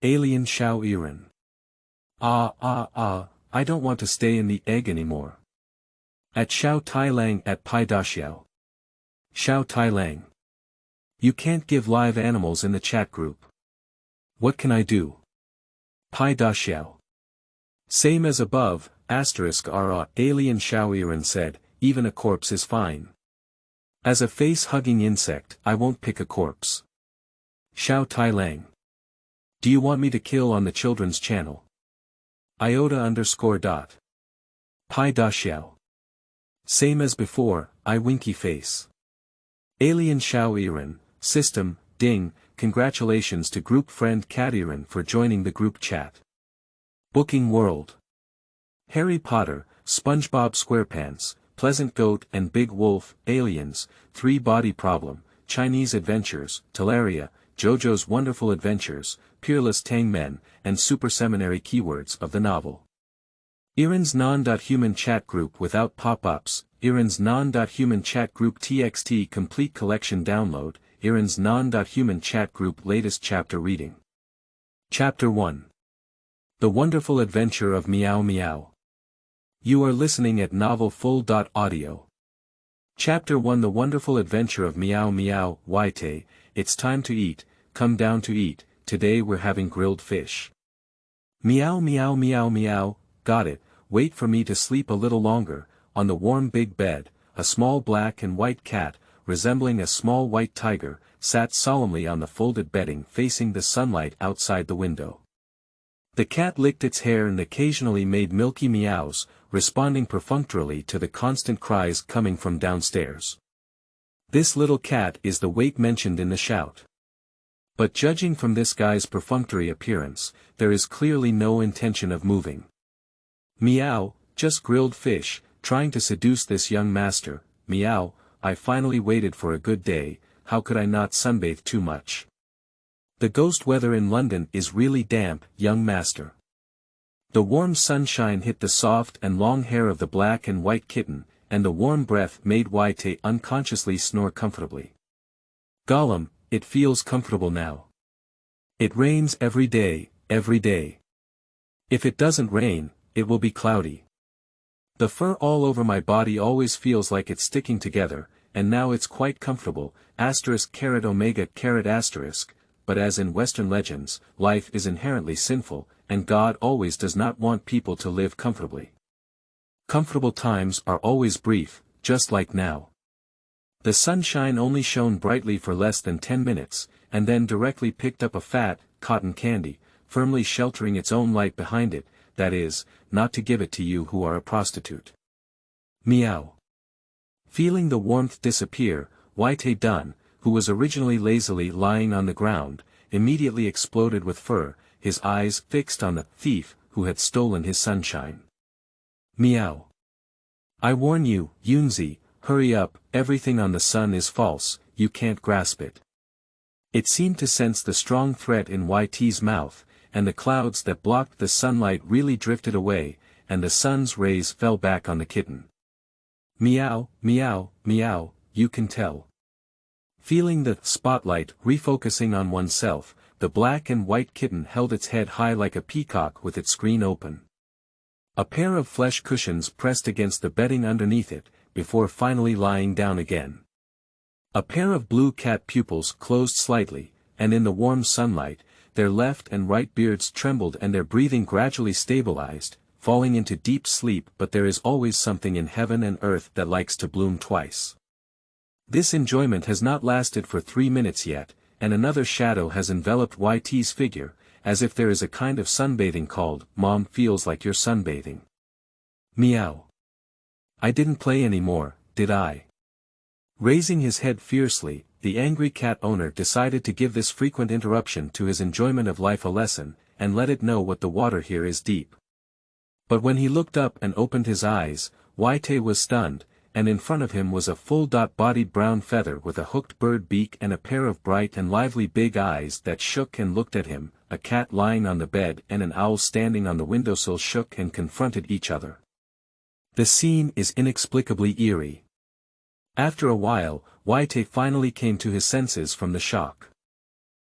Alien Xiao Yiren. I don't want to stay in the egg anymore. At Xiao Tailang Pai Daxiao. Xiao Tailang. You can't give live animals in the chat group. What can I do? Pai Daxiao. Same as above, Alien Xiao Yiren said, even a corpse is fine. As a face-hugging insect, I won't pick a corpse. Xiao Tailang. Do you want me to kill on the children's channel? Iota_. Pai Daxiao. Same as before, I winky face. Alien Xiao Yiren, system, ding, congratulations to group friend Cat Yiren for joining the group chat. Booking world. Harry Potter, SpongeBob SquarePants, Pleasant Goat and Big Wolf, Aliens, 3 Body Problem, Chinese Adventures, Teleria, JoJo's Wonderful Adventures, Peerless Tang Men, and Super Seminary keywords of the novel. Yiren's non-human chat group without pop-ups, Yiren's non-human chat group TXT complete collection download, Yiren's non-human chat group latest chapter reading. Chapter 1. The Wonderful Adventure of Meow Meow. You are listening at novelfull.audio. Chapter 1 The Wonderful Adventure of Meow Meow, Waite, it's time to eat, come down to eat, today we're having grilled fish. Meow meow meow meow, got it, wait for me to sleep a little longer, on the warm big bed, a small black and white cat, resembling a small white tiger, sat solemnly on the folded bedding facing the sunlight outside the window. The cat licked its hair and occasionally made milky meows, responding perfunctorily to the constant cries coming from downstairs. This little cat is the wake mentioned in the shout. But judging from this guy's perfunctory appearance, there is clearly no intention of moving. Meow, just grilled fish, trying to seduce this young master, meow, I finally waited for a good day, how could I not sunbathe too much? The ghost weather in London is really damp, young master. The warm sunshine hit the soft and long hair of the black and white kitten, and the warm breath made Waite unconsciously snore comfortably. Gollum, it feels comfortable now. It rains every day, every day. If it doesn't rain, it will be cloudy. The fur all over my body always feels like it's sticking together, and now it's quite comfortable, *omega***, but as in Western legends, life is inherently sinful, and God always does not want people to live comfortably. Comfortable times are always brief, just like now. The sunshine only shone brightly for less than 10 minutes, and then directly picked up a fat, cotton candy, firmly sheltering its own light behind it, that is, not to give it to you who are a prostitute. Meow. Feeling the warmth disappear, Waite Dun, who was originally lazily lying on the ground, immediately exploded with fur, his eyes fixed on the thief who had stolen his sunshine. Meow. I warn you, Yunzi, hurry up, everything on the sun is false, you can't grasp it. It seemed to sense the strong threat in Waite's mouth, and the clouds that blocked the sunlight really drifted away, and the sun's rays fell back on the kitten. Meow, meow, meow, you can tell. Feeling the spotlight refocusing on oneself, the black and white kitten held its head high like a peacock with its screen open. A pair of flesh cushions pressed against the bedding underneath it, before finally lying down again. A pair of blue cat pupils closed slightly, and in the warm sunlight, their left and right beards trembled and their breathing gradually stabilized, falling into deep sleep. But there is always something in heaven and earth that likes to bloom twice. This enjoyment has not lasted for 3 minutes yet, and another shadow has enveloped YT's figure, as if there is a kind of sunbathing called, Mom feels like you're sunbathing. Meow. I didn't play anymore, did I? Raising his head fiercely, the angry cat owner decided to give this frequent interruption to his enjoyment of life a lesson, and let it know what the water here is deep. But when he looked up and opened his eyes, YT was stunned, and in front of him was a full-bodied brown feather with a hooked bird beak and a pair of bright and lively big eyes that shook and looked at him. A cat lying on the bed and an owl standing on the windowsill shook and confronted each other. The scene is inexplicably eerie. After a while, YT finally came to his senses from the shock.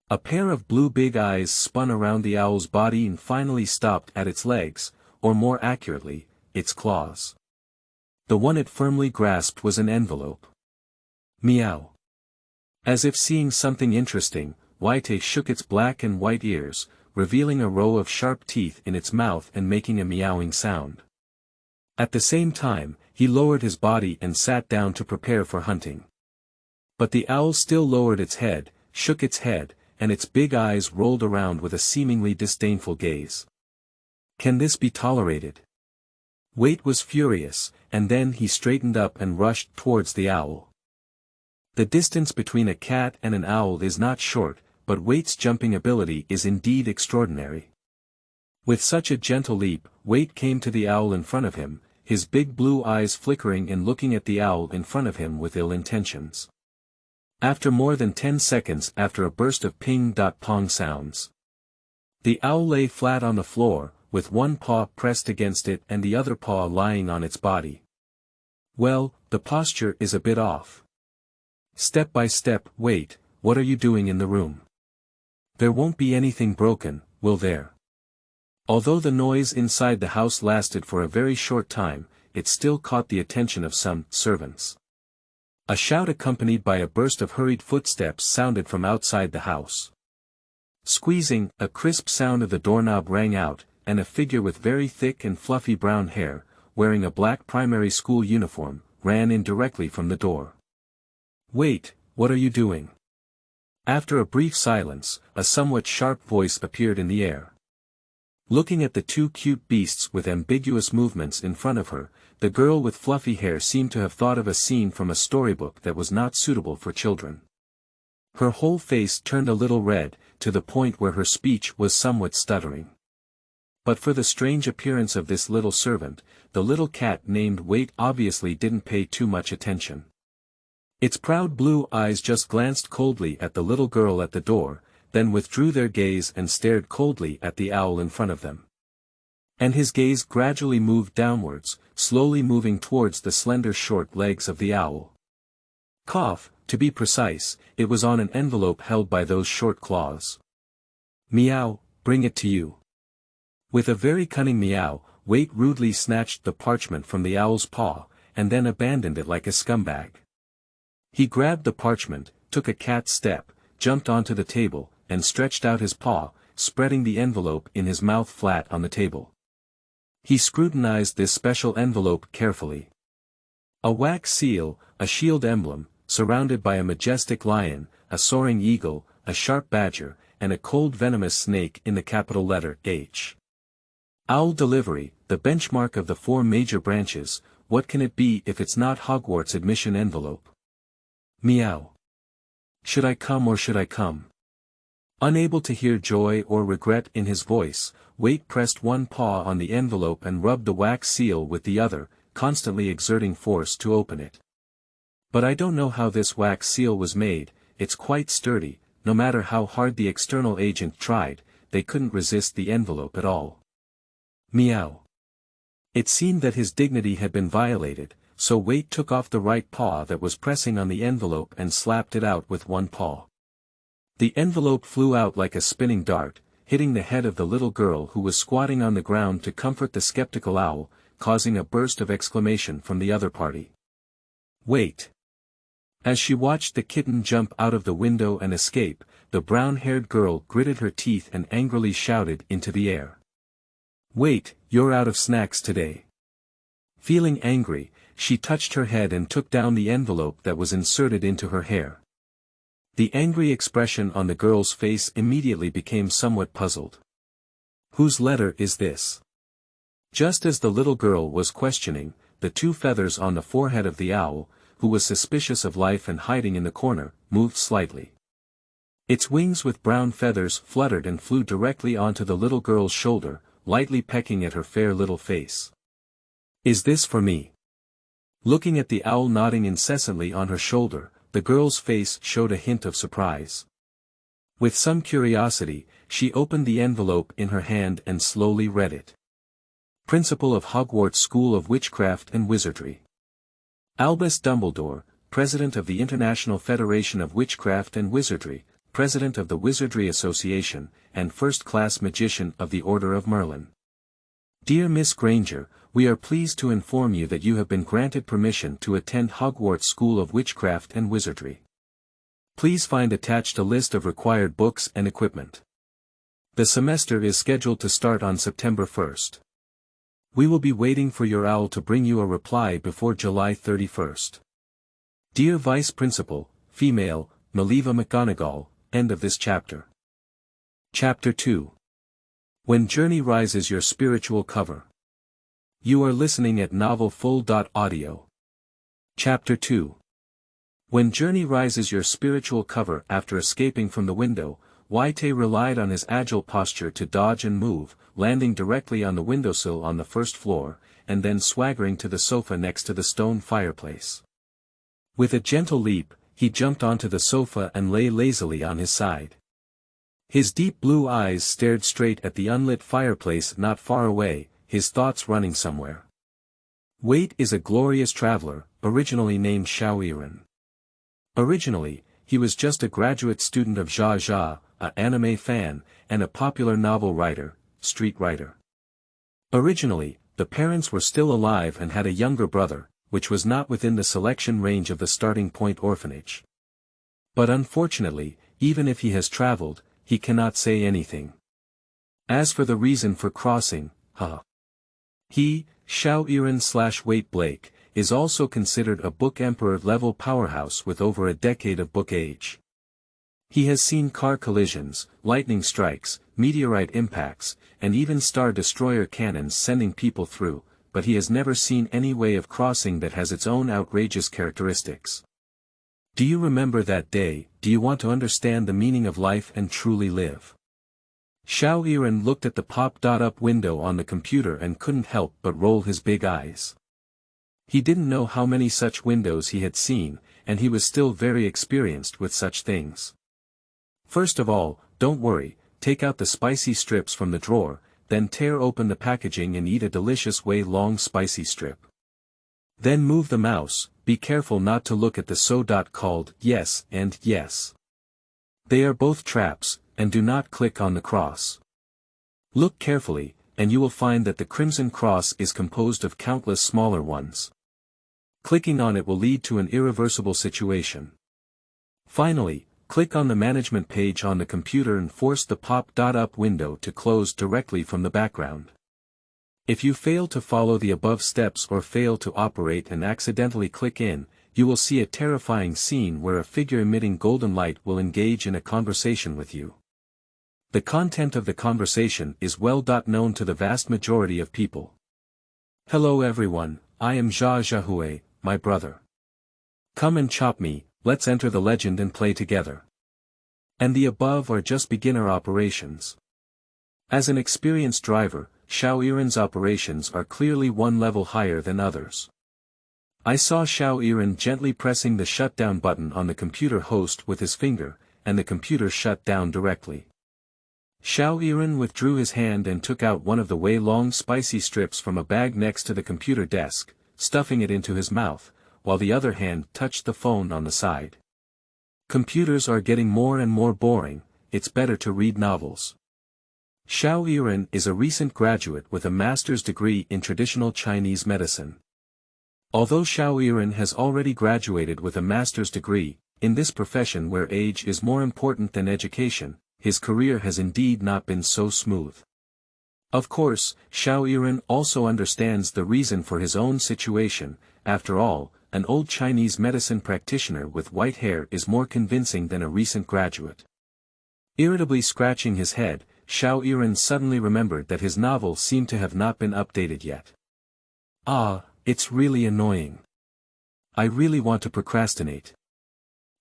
A pair of blue big eyes spun around the owl's body and finally stopped at its legs, or more accurately, its claws. The one it firmly grasped was an envelope. Meow. As if seeing something interesting, Waite shook its black and white ears, revealing a row of sharp teeth in its mouth and making a meowing sound. At the same time, he lowered his body and sat down to prepare for hunting. But the owl still lowered its head, shook its head, and its big eyes rolled around with a seemingly disdainful gaze. Can this be tolerated? Waite was furious, and then he straightened up and rushed towards the owl. The distance between a cat and an owl is not short, but Waite's jumping ability is indeed extraordinary. With such a gentle leap, Waite came to the owl in front of him, his big blue eyes flickering and looking at the owl in front of him with ill intentions. After more than 10 seconds after a burst of ping-pong sounds, the owl lay flat on the floor, with one paw pressed against it and the other paw lying on its body. Well, the posture is a bit off. Step by step. Wait, what are you doing in the room? There won't be anything broken, will there? Although the noise inside the house lasted for a very short time, it still caught the attention of some servants. A shout accompanied by a burst of hurried footsteps sounded from outside the house. Squeezing, a crisp sound of the doorknob rang out, and a figure with very thick and fluffy brown hair, wearing a black primary school uniform, ran in directly from the door. Wait, what are you doing? After a brief silence, a somewhat sharp voice appeared in the air. Looking at the two cute beasts with ambiguous movements in front of her, the girl with fluffy hair seemed to have thought of a scene from a storybook that was not suitable for children. Her whole face turned a little red, to the point where her speech was somewhat stuttering. But for the strange appearance of this little servant, the little cat named Waite obviously didn't pay too much attention. Its proud blue eyes just glanced coldly at the little girl at the door, then withdrew their gaze and stared coldly at the owl in front of them. And his gaze gradually moved downwards, slowly moving towards the slender short legs of the owl. Cough, to be precise, it was on an envelope held by those short claws. Meow, bring it to you. With a very cunning meow, Waite rudely snatched the parchment from the owl's paw, and then abandoned it like a scumbag. He grabbed the parchment, took a cat step, jumped onto the table, and stretched out his paw, spreading the envelope in his mouth flat on the table. He scrutinized this special envelope carefully. A wax seal, a shield emblem, surrounded by a majestic lion, a soaring eagle, a sharp badger, and a cold venomous snake in the capital letter H. Owl delivery, the benchmark of the 4 major branches. What can it be if it's not Hogwarts admission envelope? Meow. Should I come or should I come? Unable to hear joy or regret in his voice, Waite pressed one paw on the envelope and rubbed the wax seal with the other, constantly exerting force to open it. But I don't know how this wax seal was made. It's quite sturdy. No matter how hard the external agent tried, they couldn't resist the envelope at all. Meow. It seemed that his dignity had been violated, so Waite took off the right paw that was pressing on the envelope and slapped it out with one paw. The envelope flew out like a spinning dart, hitting the head of the little girl who was squatting on the ground to comfort the skeptical owl, causing a burst of exclamation from the other party. Wait! As she watched the kitten jump out of the window and escape, the brown-haired girl gritted her teeth and angrily shouted into the air. Wait, you're out of snacks today. Feeling angry, she touched her head and took down the envelope that was inserted into her hair. The angry expression on the girl's face immediately became somewhat puzzled. Whose letter is this? Just as the little girl was questioning, the 2 feathers on the forehead of the owl, who was suspicious of life and hiding in the corner, moved slightly. Its wings with brown feathers fluttered and flew directly onto the little girl's shoulder, lightly pecking at her fair little face. Is this for me? Looking at the owl nodding incessantly on her shoulder, the girl's face showed a hint of surprise. With some curiosity, she opened the envelope in her hand and slowly read it. Principal of Hogwarts School of Witchcraft and Wizardry. Albus Dumbledore, President of the International Federation of Witchcraft and Wizardry, President of the Wizardry Association, and first-class magician of the Order of Merlin. Dear Miss Granger, we are pleased to inform you that you have been granted permission to attend Hogwarts School of Witchcraft and Wizardry. Please find attached a list of required books and equipment. The semester is scheduled to start on September 1st. We will be waiting for your owl to bring you a reply before July 31st. Dear Vice Principal, Female, Maliva McGonagall, end of this chapter. Chapter 2. When Journey Rises Your Spiritual Cover. You are listening at novelfull.audio. Chapter 2. When Journey rises your spiritual cover. After escaping from the window, Waite relied on his agile posture to dodge and move, landing directly on the windowsill on the first floor, and then swaggering to the sofa next to the stone fireplace. With a gentle leap, he jumped onto the sofa and lay lazily on his side. His deep blue eyes stared straight at the unlit fireplace not far away, his thoughts running somewhere. Waite is a glorious traveler, originally named Xiao Yiren. Originally, he was just a graduate student of Zha Zha, an anime fan, and a popular novel writer, street writer. Originally, the parents were still alive and had a younger brother, which was not within the selection range of the starting point orphanage. But unfortunately, even if he has traveled, he cannot say anything. As for the reason for crossing, he, Xiao Yiren/Waite Blake, is also considered a book emperor-level powerhouse with over a decade of book age. He has seen car collisions, lightning strikes, meteorite impacts, and even star destroyer cannons sending people through, but he has never seen any way of crossing that has its own outrageous characteristics. Do you remember that day? Do you want to understand the meaning of life and truly live? Xiao Yiren looked at the pop-up window on the computer and couldn't help but roll his big eyes. He didn't know how many such windows he had seen, and he was still very experienced with such things. First of all, don't worry, take out the spicy strips from the drawer, then tear open the packaging and eat a delicious way-long spicy strip. Then move the mouse, be careful not to look at the called yes and yes. They are both traps, and do not click on the cross. Look carefully, and you will find that the crimson cross is composed of countless smaller ones. Clicking on it will lead to an irreversible situation. Finally, click on the management page on the computer and force the pop-up window to close directly from the background. If you fail to follow the above steps or fail to operate and accidentally click in, you will see a terrifying scene where a figure emitting golden light will engage in a conversation with you. The content of the conversation is well known to the vast majority of people. Hello everyone, I am Zha Zhahui, my brother. Come and chop me, let's enter the legend and play together. And the above are just beginner operations. As an experienced driver, Xiao Yiren's operations are clearly one level higher than others. I saw Xiao Yiren gently pressing the shutdown button on the computer host with his finger, and the computer shut down directly. Xiao Yiren withdrew his hand and took out one of the way-long spicy strips from a bag next to the computer desk, stuffing it into his mouth, while the other hand touched the phone on the side. Computers are getting more and more boring, it's better to read novels. Xiao Yiren is a recent graduate with a master's degree in traditional Chinese medicine. Although Xiao Yiren has already graduated with a master's degree, in this profession where age is more important than education, his career has indeed not been so smooth. Of course, Xiao Yiren also understands the reason for his own situation. After all, an old Chinese medicine practitioner with white hair is more convincing than a recent graduate. Irritably scratching his head, Xiao Yiren suddenly remembered that his novel seemed to have not been updated yet. It's really annoying. I really want to procrastinate.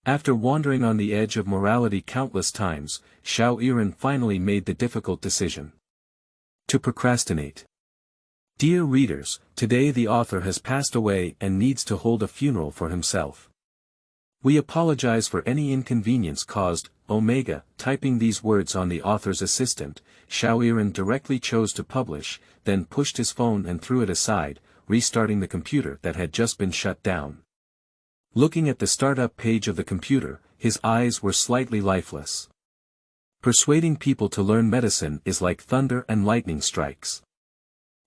After wandering on the edge of morality countless times, Xiao Yiren finally made the difficult decision. To procrastinate. Dear readers, today the author has passed away and needs to hold a funeral for himself. We apologize for any inconvenience caused. Omega, typing these words on the author's assistant, Xiao Yiren directly chose to publish, then pushed his phone and threw it aside, restarting the computer that had just been shut down. Looking at the startup page of the computer, his eyes were slightly lifeless. Persuading people to learn medicine is like thunder and lightning strikes.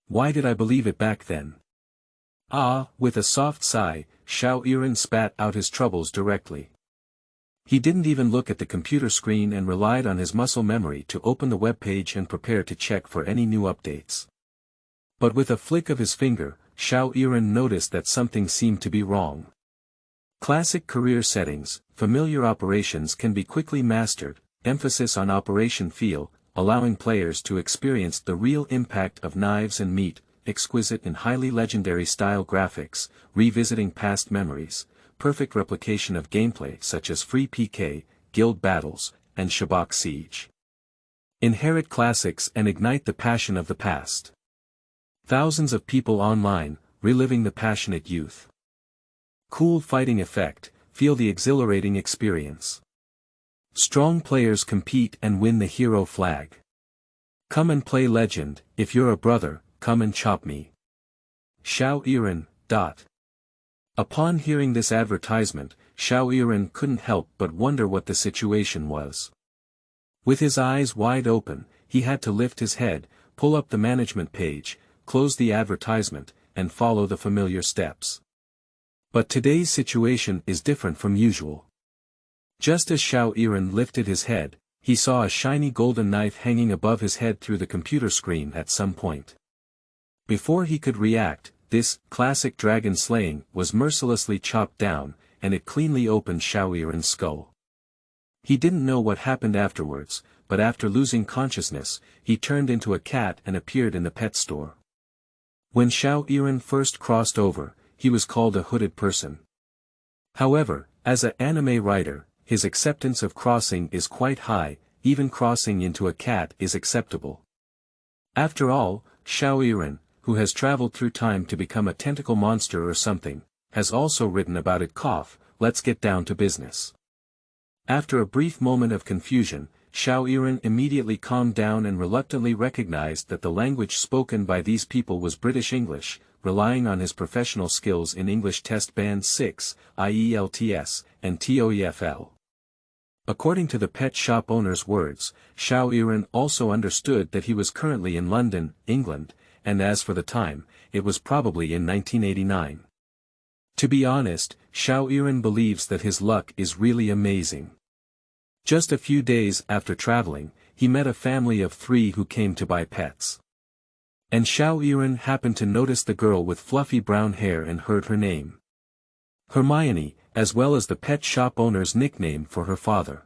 Why did I believe it back then? With a soft sigh, Xiao Yiren spat out his troubles directly. He didn't even look at the computer screen and relied on his muscle memory to open the web page and prepare to check for any new updates. But with a flick of his finger, Xiao Yiren noticed that something seemed to be wrong. Classic career settings, familiar operations can be quickly mastered, emphasis on operation feel, allowing players to experience the real impact of knives and meat, exquisite and highly legendary style graphics, revisiting past memories, perfect replication of gameplay such as free PK, guild battles, and Shabak Siege. Inherit classics and ignite the passion of the past. Thousands of people online, reliving the passionate youth. Cool fighting effect, feel the exhilarating experience. Strong players compete and win the hero flag. Come and play legend, if you're a brother, come and chop me. Xiao Yiren. Upon hearing this advertisement, Xiao Yiren couldn't help but wonder what the situation was. With his eyes wide open, he had to lift his head, pull up the management page, close the advertisement, and follow the familiar steps. But today's situation is different from usual. Just as Xiao Yiren lifted his head, he saw a shiny golden knife hanging above his head through the computer screen at some point. Before he could react, this classic dragon slaying was mercilessly chopped down, and it cleanly opened Xiao Yiren's skull. He didn't know what happened afterwards, but after losing consciousness, he turned into a cat and appeared in the pet store. When Xiao Yiren first crossed over, he was called a hooded person. However, as an anime writer, his acceptance of crossing is quite high, even crossing into a cat is acceptable. After all, Xiao Yiren, who has traveled through time to become a tentacle monster or something, has also written about it. Let's get down to business. After a brief moment of confusion, Xiao Yiren immediately calmed down and reluctantly recognized that the language spoken by these people was British English, relying on his professional skills in English Test Band 6, IELTS, and TOEFL. According to the pet shop owner's words, Xiao Yiren also understood that he was currently in London, England, and as for the time, it was probably in 1989. To be honest, Xiao Yiren believes that his luck is really amazing. Just a few days after traveling, he met a family of 3 who came to buy pets. And Xiao Yiren happened to notice the girl with fluffy brown hair and heard her name. Hermione, as well as the pet shop owner's nickname for her father.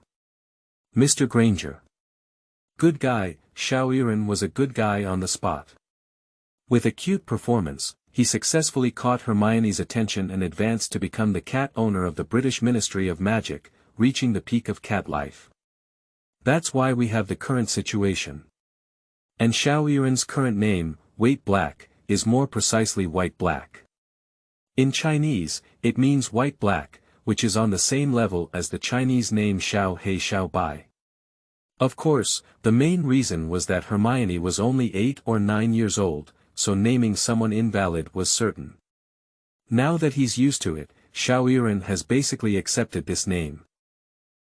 Mr. Granger. Good guy. Xiao Yiren was a good guy on the spot. With a cute performance, he successfully caught Hermione's attention and advanced to become the cat owner of the British Ministry of Magic, reaching the peak of cat life. That's why we have the current situation. And Xiao Yiren's current name, White Black, is more precisely White Black. In Chinese, it means white black, which is on the same level as the Chinese name Xiao He Xiao Bai. Of course, the main reason was that Hermione was only 8 or 9 years old, so naming someone invalid was certain. Now that he's used to it, Xiao Yiren has basically accepted this name.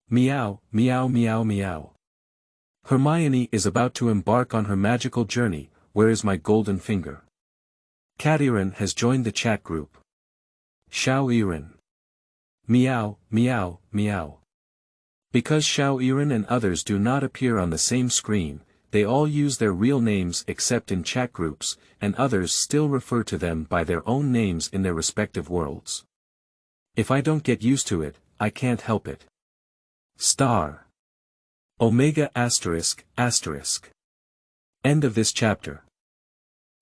Meow, meow, meow, meow. Hermione is about to embark on her magical journey. Where is my golden finger? Cat Yiren has joined the chat group. Xiao Yiren. Meow, meow, meow. Because Xiao Yiren and others do not appear on the same screen, they all use their real names except in chat groups, and others still refer to them by their own names in their respective worlds. If I don't get used to it, I can't help it. Star. Omega asterisk, asterisk. End of this chapter.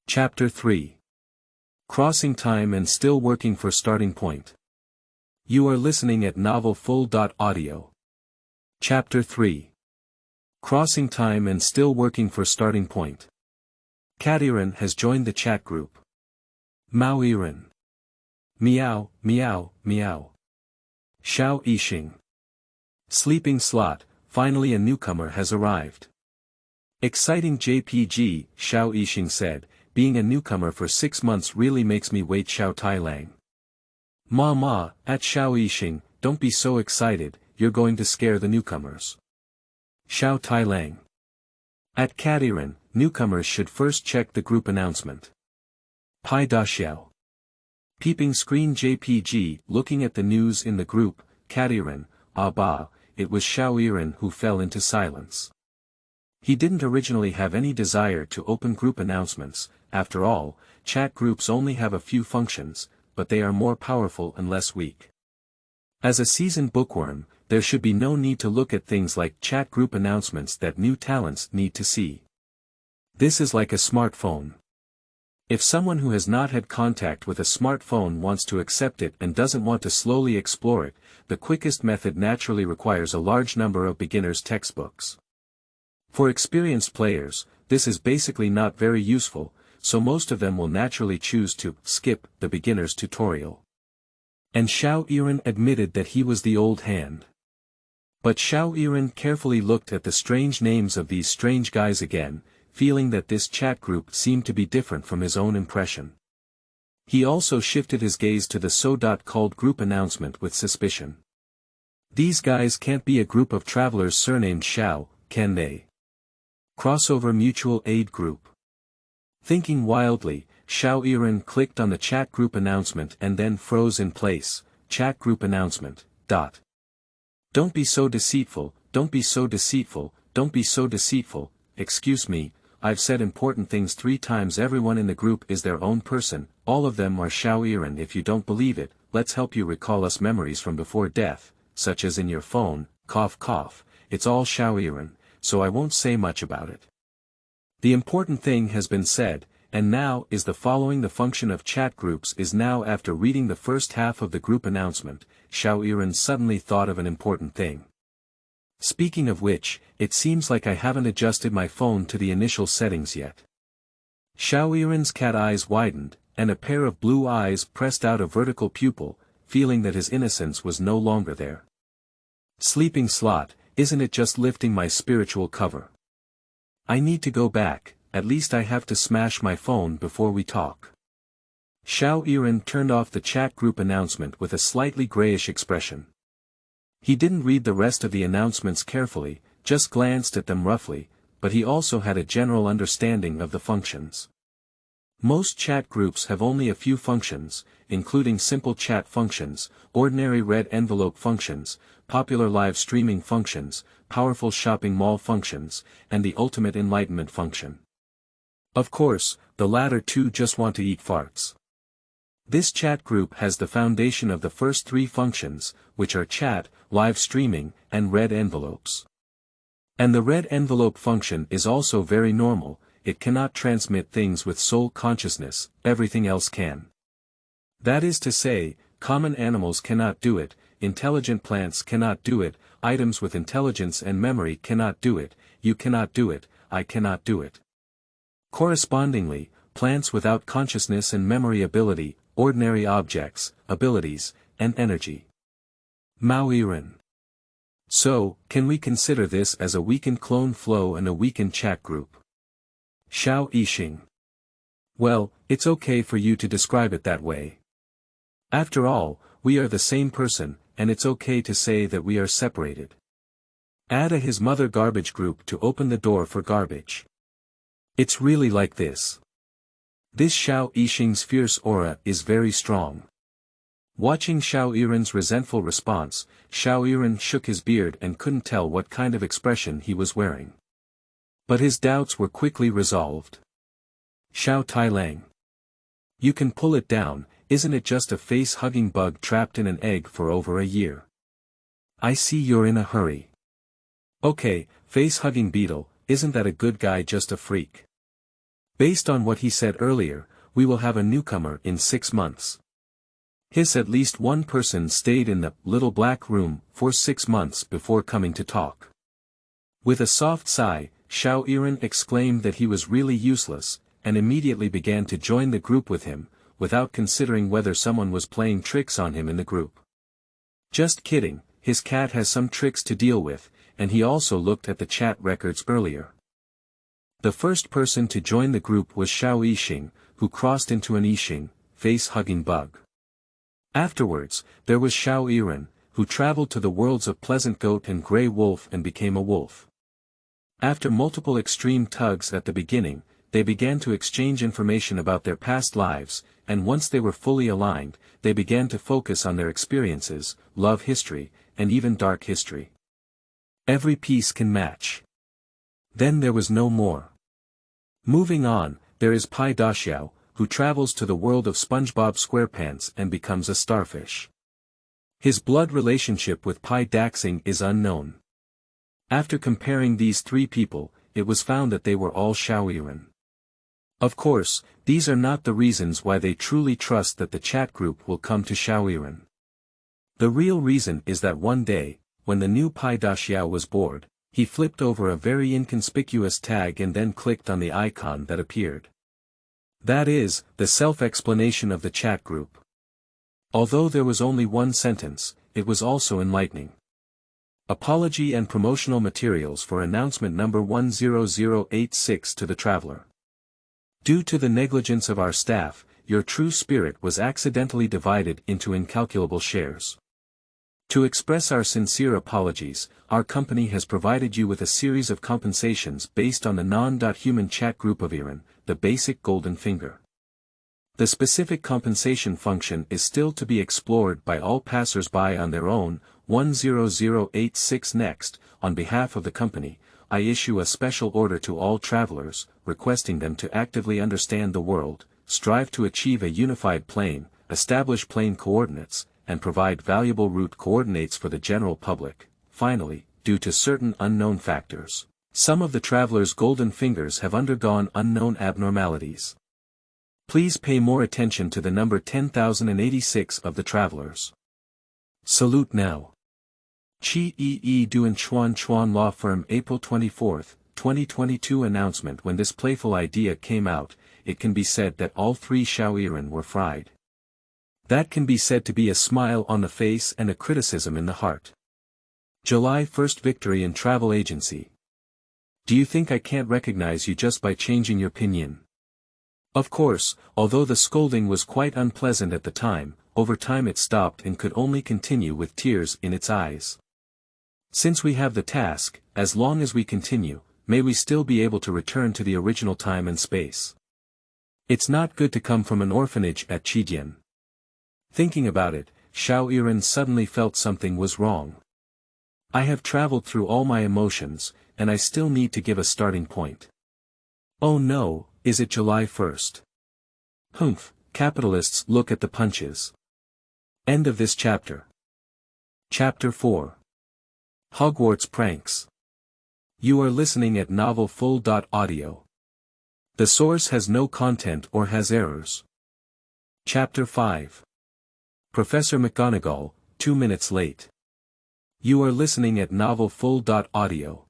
Chapter 3. Crossing time and still working for starting point. You are listening at novelfull.audio. Chapter 3. Crossing time and still working for starting point. Cat Yiren has joined the chat group. Meow Yiren. Meow, meow, meow. Xiao Yixing. Sleeping slot, finally a newcomer has arrived. Exciting JPG, Xiao Yixing said, being a newcomer for 6 months really makes me wait. Xiao Tailang Ma, at Xiao Yixing, don't be so excited, you're going to scare the newcomers. Xiao Tailang. At Yiren, newcomers should first check the group announcement. Pai Daxiao. Peeping screen JPG, looking at the news in the group, Yiren, it was Xiao Yiren who fell into silence. He didn't originally have any desire to open group announcements, after all, chat groups only have a few functions, but they are more powerful and less weak. As a seasoned bookworm, there should be no need to look at things like chat group announcements that new talents need to see. This is like a smartphone. If someone who has not had contact with a smartphone wants to accept it and doesn't want to slowly explore it, the quickest method naturally requires a large number of beginners' textbooks. For experienced players, this is basically not very useful, so most of them will naturally choose to skip the beginner's tutorial. And Xiao Yiren admitted that he was the old hand. But Xiao Yiren carefully looked at the strange names of these strange guys again, feeling that this chat group seemed to be different from his own impression. He also shifted his gaze to the so-called group announcement with suspicion. These guys can't be a group of travelers surnamed Xiao, can they? Crossover mutual aid group. Thinking wildly, Xiao Yiren clicked on the chat group announcement and then froze in place. Chat group announcement. Don't be so deceitful, don't be so deceitful, don't be so deceitful. Excuse me, I've said important things 3 times. Everyone in the group is their own person, all of them are Xiao Yiren. If you don't believe it, let's help you recall us memories from before death, such as in your phone, cough cough, it's all Xiao Yiren, so I won't say much about it. The important thing has been said, and now is the following. The function of chat groups is now. After reading the first half of the group announcement, Xiao Yiren suddenly thought of an important thing. Speaking of which, it seems like I haven't adjusted my phone to the initial settings yet. Xiao Yiren's cat eyes widened, and a pair of blue eyes pressed out a vertical pupil, feeling that his innocence was no longer there. Sleeping slot, isn't it just lifting my spiritual cover? I need to go back, at least I have to smash my phone before we talk. Xiao Yiren turned off the chat group announcement with a slightly grayish expression. He didn't read the rest of the announcements carefully, just glanced at them roughly, but he also had a general understanding of the functions. Most chat groups have only a few functions, including simple chat functions, ordinary red envelope functions, popular live streaming functions, powerful shopping mall functions, and the ultimate enlightenment function. Of course, the latter two just want to eat farts. This chat group has the foundation of the first 3 functions, which are chat, live streaming, and red envelopes. And the red envelope function is also very normal. It cannot transmit things with soul consciousness, everything else can. That is to say, common animals cannot do it, intelligent plants cannot do it, items with intelligence and memory cannot do it, you cannot do it, I cannot do it. Correspondingly, plants without consciousness and memory ability, ordinary objects, abilities, and energy. Meow Yiren. So, can we consider this as a weakened clone flow and a weakened chat group? Xiao Yixing. Well, it's okay for you to describe it that way. After all, we are the same person, and it's okay to say that we are separated. Add a his mother garbage group to open the door for garbage. It's really like this. This Xiao Yixing's fierce aura is very strong. Watching Xiao Yiren's resentful response, Xiao Yiren shook his beard and couldn't tell what kind of expression he was wearing. But his doubts were quickly resolved. Xiao Tailang. You can pull it down, isn't it just a face-hugging bug trapped in an egg for over a year? I see you're in a hurry. Okay, face-hugging beetle, isn't that a good guy just a freak? Based on what he said earlier, we will have a newcomer in 6 months. At least one person stayed in the little black room for 6 months before coming to talk. With a soft sigh, Xiao Yiren exclaimed that he was really useless, and immediately began to join the group with him, without considering whether someone was playing tricks on him in the group. Just kidding, his cat has some tricks to deal with, and he also looked at the chat records earlier. The first person to join the group was Xiao Yixing, who crossed into an Yixing, face-hugging bug. Afterwards, there was Xiao Yiren, who traveled to the worlds of Pleasant Goat and Grey Wolf and became a wolf. After multiple extreme tugs at the beginning, they began to exchange information about their past lives, and once they were fully aligned, they began to focus on their experiences, love history, and even dark history. Every piece can match. Then there was no more. Moving on, there is Pai Daxiao, who travels to the world of SpongeBob SquarePants and becomes a starfish. His blood relationship with Pai Daxiao is unknown. After comparing these three people, it was found that they were all Xiao Yiren. Of course, these are not the reasons why they truly trust that the chat group will come to Xiao Yiren. The real reason is that one day, when the new Pai Daxiao was bored, he flipped over a very inconspicuous tag and then clicked on the icon that appeared. That is, the self-explanation of the chat group. Although there was only one sentence, it was also enlightening. Apology and promotional materials for announcement number 10086 to the traveler. Due to the negligence of our staff, your true spirit was accidentally divided into incalculable shares. To express our sincere apologies, our company has provided you with a series of compensations based on the non-human chat group of Yiren, the basic golden finger. The specific compensation function is still to be explored by all passers-by on their own. 10086 Next, on behalf of the company, I issue a special order to all travelers, requesting them to actively understand the world, strive to achieve a unified plane, establish plane coordinates, and provide valuable route coordinates for the general public. Finally, due to certain unknown factors, some of the travelers' golden fingers have undergone unknown abnormalities. Please pay more attention to the number 10,086 of the travelers. Salute now. Chi Yi Duan Chuan Law Firm April 24, 2022 announcement. When this playful idea came out, it can be said that all three Xiao Yiren were fried. That can be said to be a smile on the face and a criticism in the heart. July 1st Victory in Travel Agency. Do you think I can't recognize you just by changing your pinyin? Of course, although the scolding was quite unpleasant at the time, over time it stopped and could only continue with tears in its eyes. Since we have the task, as long as we continue, may we still be able to return to the original time and space. It's not good to come from an orphanage at Qidian. Thinking about it, Xiao Yiren suddenly felt something was wrong. I have traveled through all my emotions, and I still need to give a starting point. Oh no, is it July 1st? Humph, capitalists look at the punches. End of this chapter. Chapter 4. Hogwarts Pranks. You are listening at novelfull.audio. The source has no content or has errors. Chapter 5. Professor McGonagall, 2 minutes late. You are listening at novelfull.audio.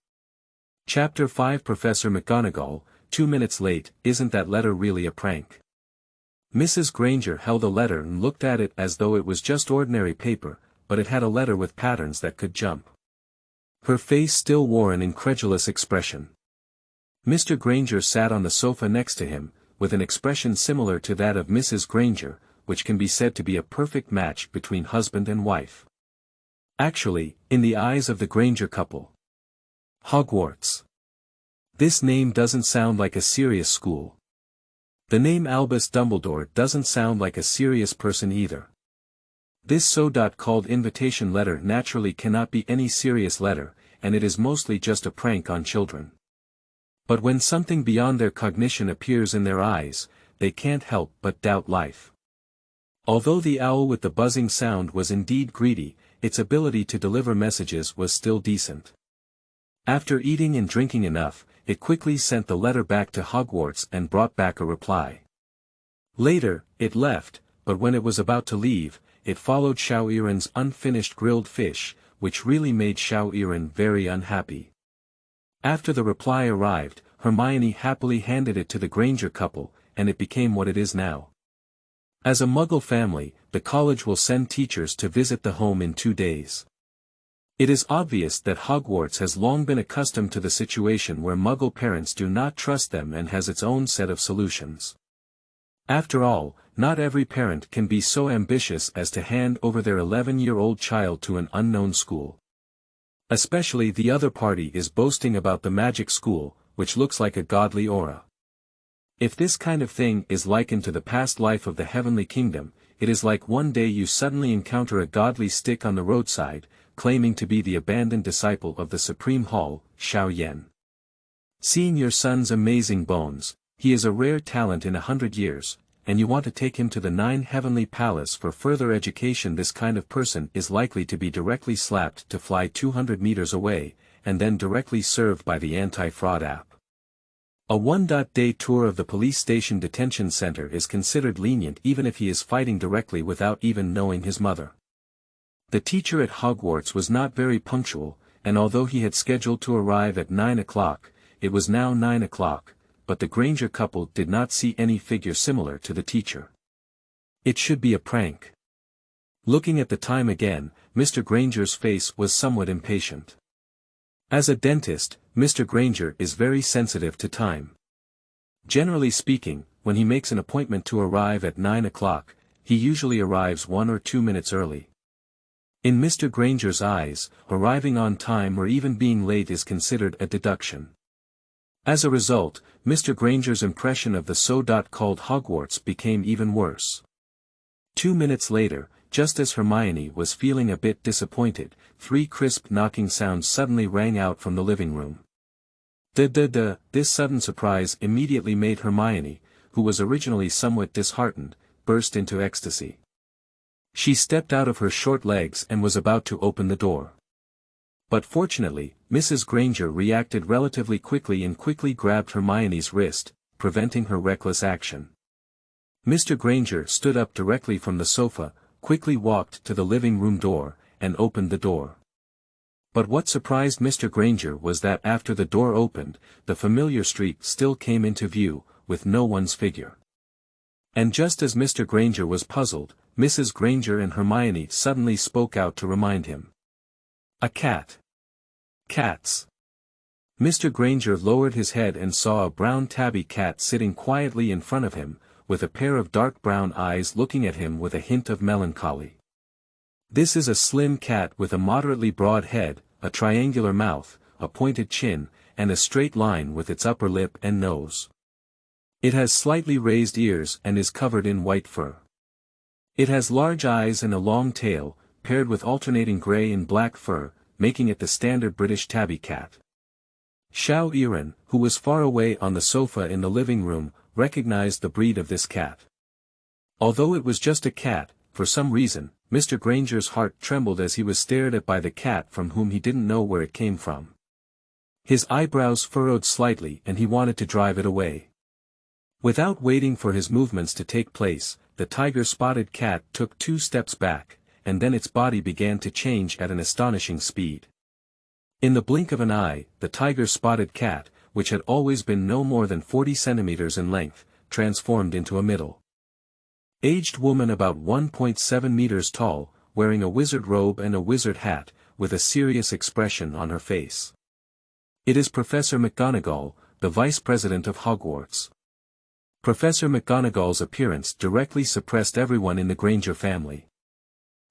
Chapter 5. Professor McGonagall, 2 minutes late. Isn't that letter really a prank? Mrs. Granger held a letter and looked at it as though it was just ordinary paper, but it had a letter with patterns that could jump. Her face still wore an incredulous expression. Mr. Granger sat on the sofa next to him, with an expression similar to that of Mrs. Granger, which can be said to be a perfect match between husband and wife. Actually, in the eyes of the Granger couple. Hogwarts. This name doesn't sound like a serious school. The name Albus Dumbledore doesn't sound like a serious person either. This so-called invitation letter naturally cannot be any serious letter, and it is mostly just a prank on children. But when something beyond their cognition appears in their eyes, they can't help but doubt life. Although the owl with the buzzing sound was indeed greedy, its ability to deliver messages was still decent. After eating and drinking enough, it quickly sent the letter back to Hogwarts and brought back a reply. Later, it left, but when it was about to leave, it followed Xiao Yiren's unfinished grilled fish, which really made Xiao Yiren very unhappy. After the reply arrived, Hermione happily handed it to the Granger couple, and it became what it is now. As a Muggle family, the college will send teachers to visit the home in 2 days. It is obvious that Hogwarts has long been accustomed to the situation where Muggle parents do not trust them and has its own set of solutions. After all, not every parent can be so ambitious as to hand over their 11-year-old child to an unknown school. Especially the other party is boasting about the magic school, which looks like a godly aura. If this kind of thing is likened to the past life of the heavenly kingdom, it is like one day you suddenly encounter a godly stick on the roadside, claiming to be the abandoned disciple of the Supreme Hall, Xiao Yiren. Seeing your son's amazing bones, he is a rare talent in 100 years, and you want to take him to the 9 heavenly palace for further education. This kind of person is likely to be directly slapped to fly 200 meters away, and then directly served by the anti-fraud app. A 1-day tour of the police station detention center is considered lenient even if he is fighting directly without even knowing his mother. The teacher at Hogwarts was not very punctual, and although he had scheduled to arrive at 9 o'clock, it was now 9 o'clock, but the Granger couple did not see any figure similar to the teacher. It should be a prank. Looking at the time again, Mr. Granger's face was somewhat impatient. As a dentist, Mr. Granger is very sensitive to time. Generally speaking, when he makes an appointment to arrive at 9 o'clock, he usually arrives 1 or 2 minutes early. In Mr. Granger's eyes, arriving on time or even being late is considered a deduction. As a result, Mr. Granger's impression of the so-called Hogwarts became even worse. 2 minutes later, just as Hermione was feeling a bit disappointed, 3 crisp knocking sounds suddenly rang out from the living room. This sudden surprise immediately made Hermione, who was originally somewhat disheartened, burst into ecstasy. She stepped out of her short legs and was about to open the door. But fortunately, Mrs. Granger reacted relatively quickly and quickly grabbed Hermione's wrist, preventing her reckless action. Mr. Granger stood up directly from the sofa, quickly walked to the living room door, and opened the door. But what surprised Mr. Granger was that after the door opened, the familiar street still came into view, with no one's figure. And just as Mr. Granger was puzzled, Mrs. Granger and Hermione suddenly spoke out to remind him. A cat. Cats. Mr. Granger lowered his head and saw a brown tabby cat sitting quietly in front of him, with a pair of dark brown eyes looking at him with a hint of melancholy. This is a slim cat with a moderately broad head, a triangular mouth, a pointed chin, and a straight line with its upper lip and nose. It has slightly raised ears and is covered in white fur. It has large eyes and a long tail, paired with alternating gray and black fur, making it the standard British tabby cat. Xiao Yiren, who was far away on the sofa in the living room, recognized the breed of this cat. Although it was just a cat, for some reason, Mr. Granger's heart trembled as he was stared at by the cat from whom he didn't know where it came from. His eyebrows furrowed slightly and he wanted to drive it away. Without waiting for his movements to take place, the tiger-spotted cat took 2 steps back, and then its body began to change at an astonishing speed. In the blink of an eye, the tiger-spotted cat, which had always been no more than 40 centimeters in length, transformed into a middle-aged woman about 1.7 meters tall, wearing a wizard robe and a wizard hat, with a serious expression on her face. It is Professor McGonagall, the Vice President of Hogwarts. Professor McGonagall's appearance directly suppressed everyone in the Granger family.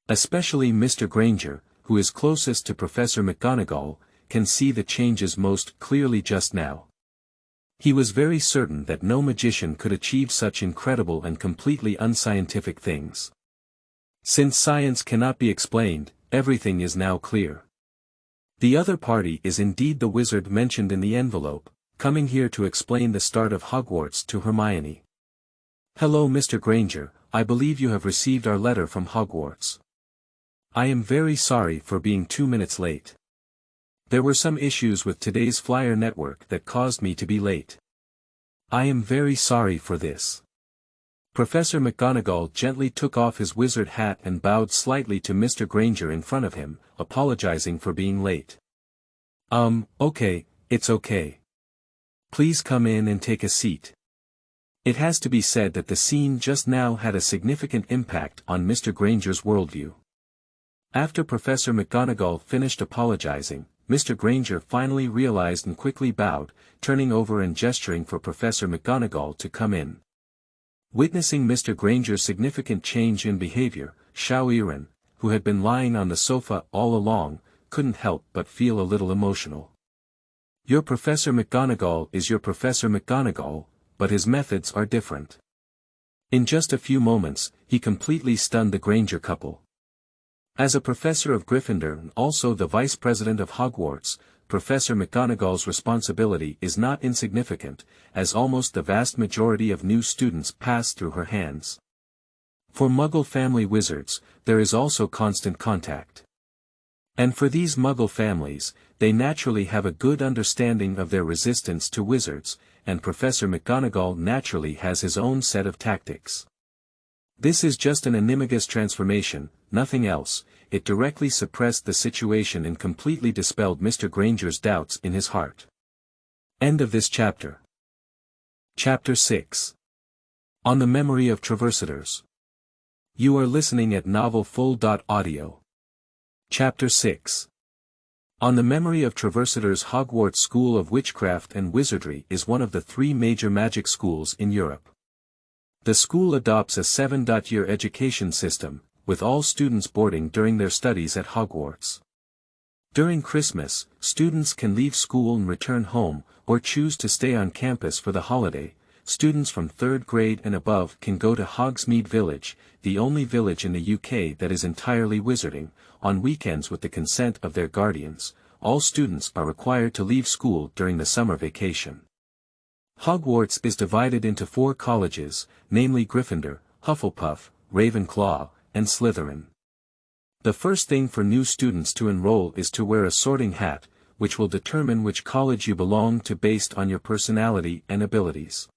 Especially Mr. Granger, who is closest to Professor McGonagall, can see the changes most clearly just now. He was very certain that no magician could achieve such incredible and completely unscientific things. Since science cannot be explained, everything is now clear. The other party is indeed the wizard mentioned in the envelope, coming here to explain the start of Hogwarts to Hermione. Hello Mr. Granger, I believe you have received our letter from Hogwarts. I am very sorry for being 2 minutes late. There were some issues with today's flyer network that caused me to be late. I am very sorry for this. Professor McGonagall gently took off his wizard hat and bowed slightly to Mr. Granger in front of him, apologizing for being late. Okay, it's okay. Please come in and take a seat. It has to be said that the scene just now had a significant impact on Mr. Granger's worldview. After Professor McGonagall finished apologizing, Mr. Granger finally realized and quickly bowed, turning over and gesturing for Professor McGonagall to come in. Witnessing Mr. Granger's significant change in behavior, Xiao Yiren, who had been lying on the sofa all along, couldn't help but feel a little emotional. Your Professor McGonagall is your Professor McGonagall, but his methods are different. In just a few moments, he completely stunned the Granger couple. As a professor of Gryffindor and also the vice president of Hogwarts, Professor McGonagall's responsibility is not insignificant, as almost the vast majority of new students pass through her hands. For Muggle family wizards, there is also constant contact. And for these Muggle families, they naturally have a good understanding of their resistance to wizards, and Professor McGonagall naturally has his own set of tactics. This is just an animagus transformation, nothing else. It directly suppressed the situation and completely dispelled Mr. Granger's doubts in his heart. End of this chapter. Chapter 6. On the Memory of Traversitors. You are listening at novelfull.audio. Chapter 6. On the Memory of Traversitors. Hogwarts School of Witchcraft and Wizardry is one of the 3 major magic schools in Europe. The school adopts a 7-year education system, with all students boarding during their studies at Hogwarts. During Christmas, students can leave school and return home, or choose to stay on campus for the holiday. Students from 3rd grade and above can go to Hogsmeade Village, the only village in the UK that is entirely wizarding, on weekends with the consent of their guardians. All students are required to leave school during the summer vacation. Hogwarts is divided into 4 colleges, namely Gryffindor, Hufflepuff, Ravenclaw, and Slytherin. The first thing for new students to enroll is to wear a sorting hat, which will determine which college you belong to based on your personality and abilities.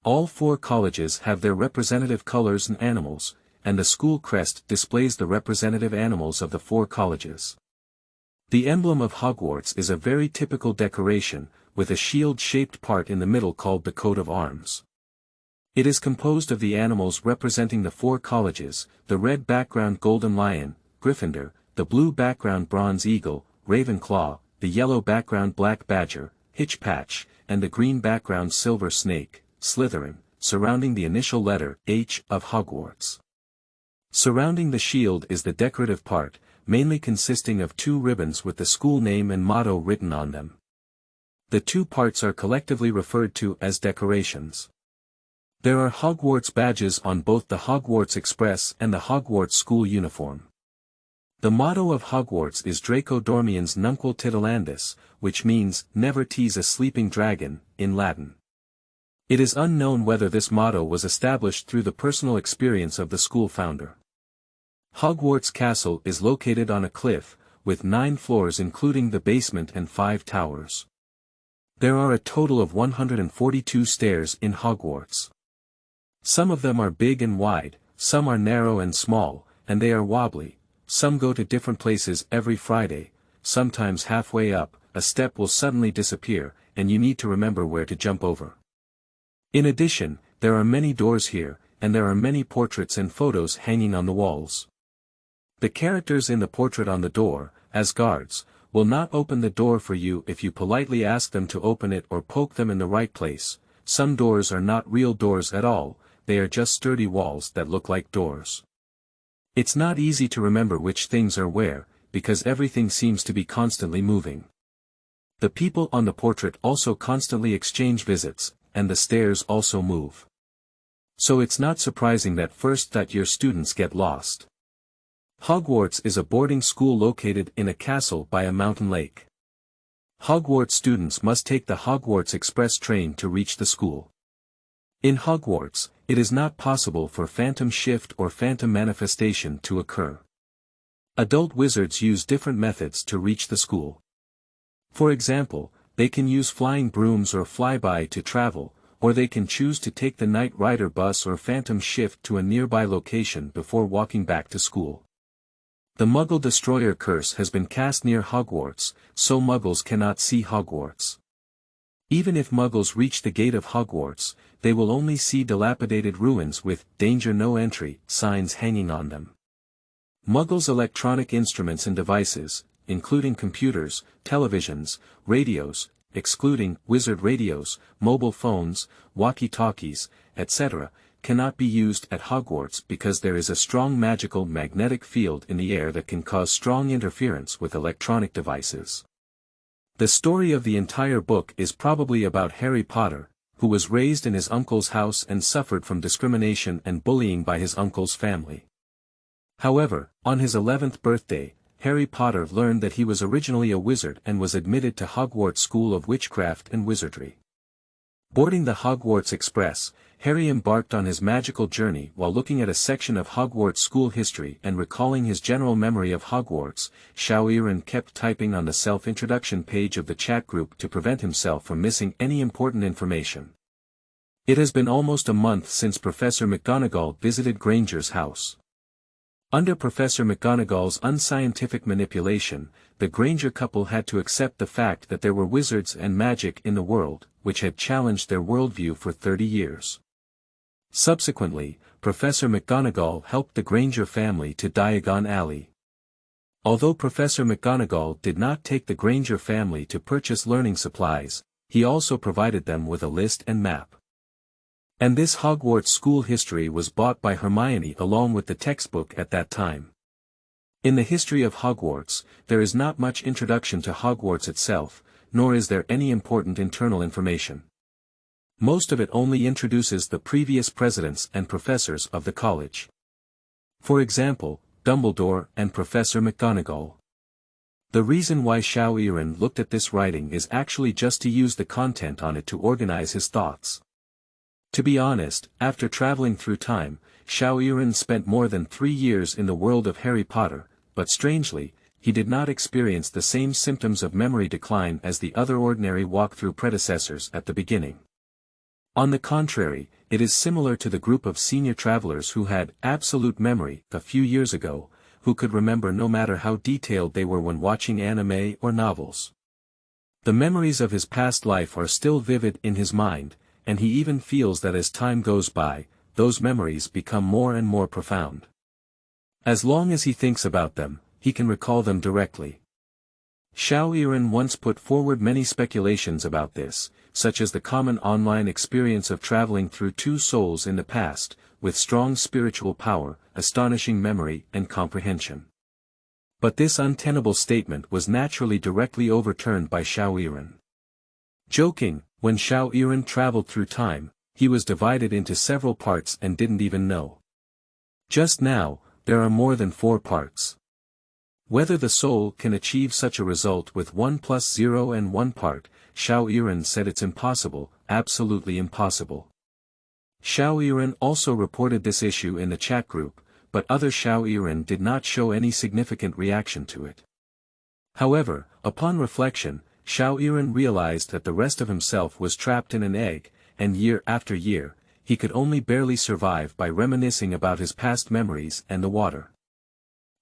All 4 colleges have their representative colors and animals, and the school crest displays the representative animals of the 4 colleges. The emblem of Hogwarts is a very typical decoration, with a shield-shaped part in the middle called the coat of arms. It is composed of the animals representing the 4 colleges, the red background golden lion, Gryffindor, the blue background bronze eagle, Ravenclaw, the yellow background black badger, Hitchpatch, and the green background silver snake, Slytherin, surrounding the initial letter H of Hogwarts. Surrounding the shield is the decorative part, mainly consisting of 2 ribbons with the school name and motto written on them. The 2 parts are collectively referred to as decorations. There are Hogwarts badges on both the Hogwarts Express and the Hogwarts school uniform. The motto of Hogwarts is Draco Dormiens Nunquil Titilandus, which means, never tease a sleeping dragon, in Latin. It is unknown whether this motto was established through the personal experience of the school founder. Hogwarts Castle is located on a cliff, with 9 floors including the basement and 5 towers. There are a total of 142 stairs in Hogwarts. Some of them are big and wide, some are narrow and small, and they are wobbly. Some go to different places every Friday. Sometimes halfway up, a step will suddenly disappear, and you need to remember where to jump over. In addition, there are many doors here, and there are many portraits and photos hanging on the walls. The characters in the portrait on the door, as guards, will not open the door for you if you politely ask them to open it or poke them in the right place. Some doors are not real doors at all, they are just sturdy walls that look like doors. It's not easy to remember which things are where, because everything seems to be constantly moving. The people on the portrait also constantly exchange visits, and the stairs also move. So it's not surprising that first-year students get lost. Hogwarts is a boarding school located in a castle by a mountain lake. Hogwarts students must take the Hogwarts Express train to reach the school. In Hogwarts, it is not possible for phantom shift or phantom manifestation to occur. Adult wizards use different methods to reach the school. For example, they can use flying brooms or flyby to travel, or they can choose to take the Knight Rider bus or phantom shift to a nearby location before walking back to school. The Muggle Destroyer curse has been cast near Hogwarts, so Muggles cannot see Hogwarts. Even if Muggles reach the gate of Hogwarts, they will only see dilapidated ruins with "Danger No Entry" signs hanging on them. Muggles' electronic instruments and devices, including computers, televisions, radios, excluding wizard radios, mobile phones, walkie-talkies, etc., cannot be used at Hogwarts because there is a strong magical magnetic field in the air that can cause strong interference with electronic devices. The story of the entire book is probably about Harry Potter, who was raised in his uncle's house and suffered from discrimination and bullying by his uncle's family. However, on his 11th birthday, Harry Potter learned that he was originally a wizard and was admitted to Hogwarts School of Witchcraft and Wizardry. Boarding the Hogwarts Express, Harry embarked on his magical journey while looking at a section of Hogwarts school history and recalling his general memory of Hogwarts. Xiao Yiren kept typing on the self-introduction page of the chat group to prevent himself from missing any important information. It has been almost a month since Professor McGonagall visited Granger's house. Under Professor McGonagall's unscientific manipulation, the Granger couple had to accept the fact that there were wizards and magic in the world, which had challenged their worldview for 30 years. Subsequently, Professor McGonagall helped the Granger family to Diagon Alley. Although Professor McGonagall did not take the Granger family to purchase learning supplies, he also provided them with a list and map. And this Hogwarts school history was bought by Hermione along with the textbook at that time. In the history of Hogwarts, there is not much introduction to Hogwarts itself, nor is there any important internal information. Most of it only introduces the previous presidents and professors of the college. For example, Dumbledore and Professor McGonagall. The reason why Xiao Yiren looked at this writing is actually just to use the content on it to organize his thoughts. To be honest, after traveling through time, Xiao Yiren spent more than 3 years in the world of Harry Potter, but strangely, he did not experience the same symptoms of memory decline as the other ordinary walkthrough predecessors at the beginning. On the contrary, it is similar to the group of senior travelers who had absolute memory a few years ago, who could remember no matter how detailed they were when watching anime or novels. The memories of his past life are still vivid in his mind, and he even feels that as time goes by, those memories become more and more profound. As long as he thinks about them, he can recall them directly. Xiao Yiren once put forward many speculations about this, such as the common online experience of traveling through 2 souls in the past, with strong spiritual power, astonishing memory and comprehension. But this untenable statement was naturally directly overturned by Xiao Yiren. Joking, when Xiao Yiren traveled through time, he was divided into several parts and didn't even know. Just now, there are more than 4 parts. Whether the soul can achieve such a result with 1 + 0 and 1 part, Xiao Yiren said it's impossible, absolutely impossible. Xiao Yiren also reported this issue in the chat group, but other Xiao Yiren did not show any significant reaction to it. However, upon reflection, Xiao Yiren realized that the rest of himself was trapped in an egg, and year after year, he could only barely survive by reminiscing about his past memories and the water.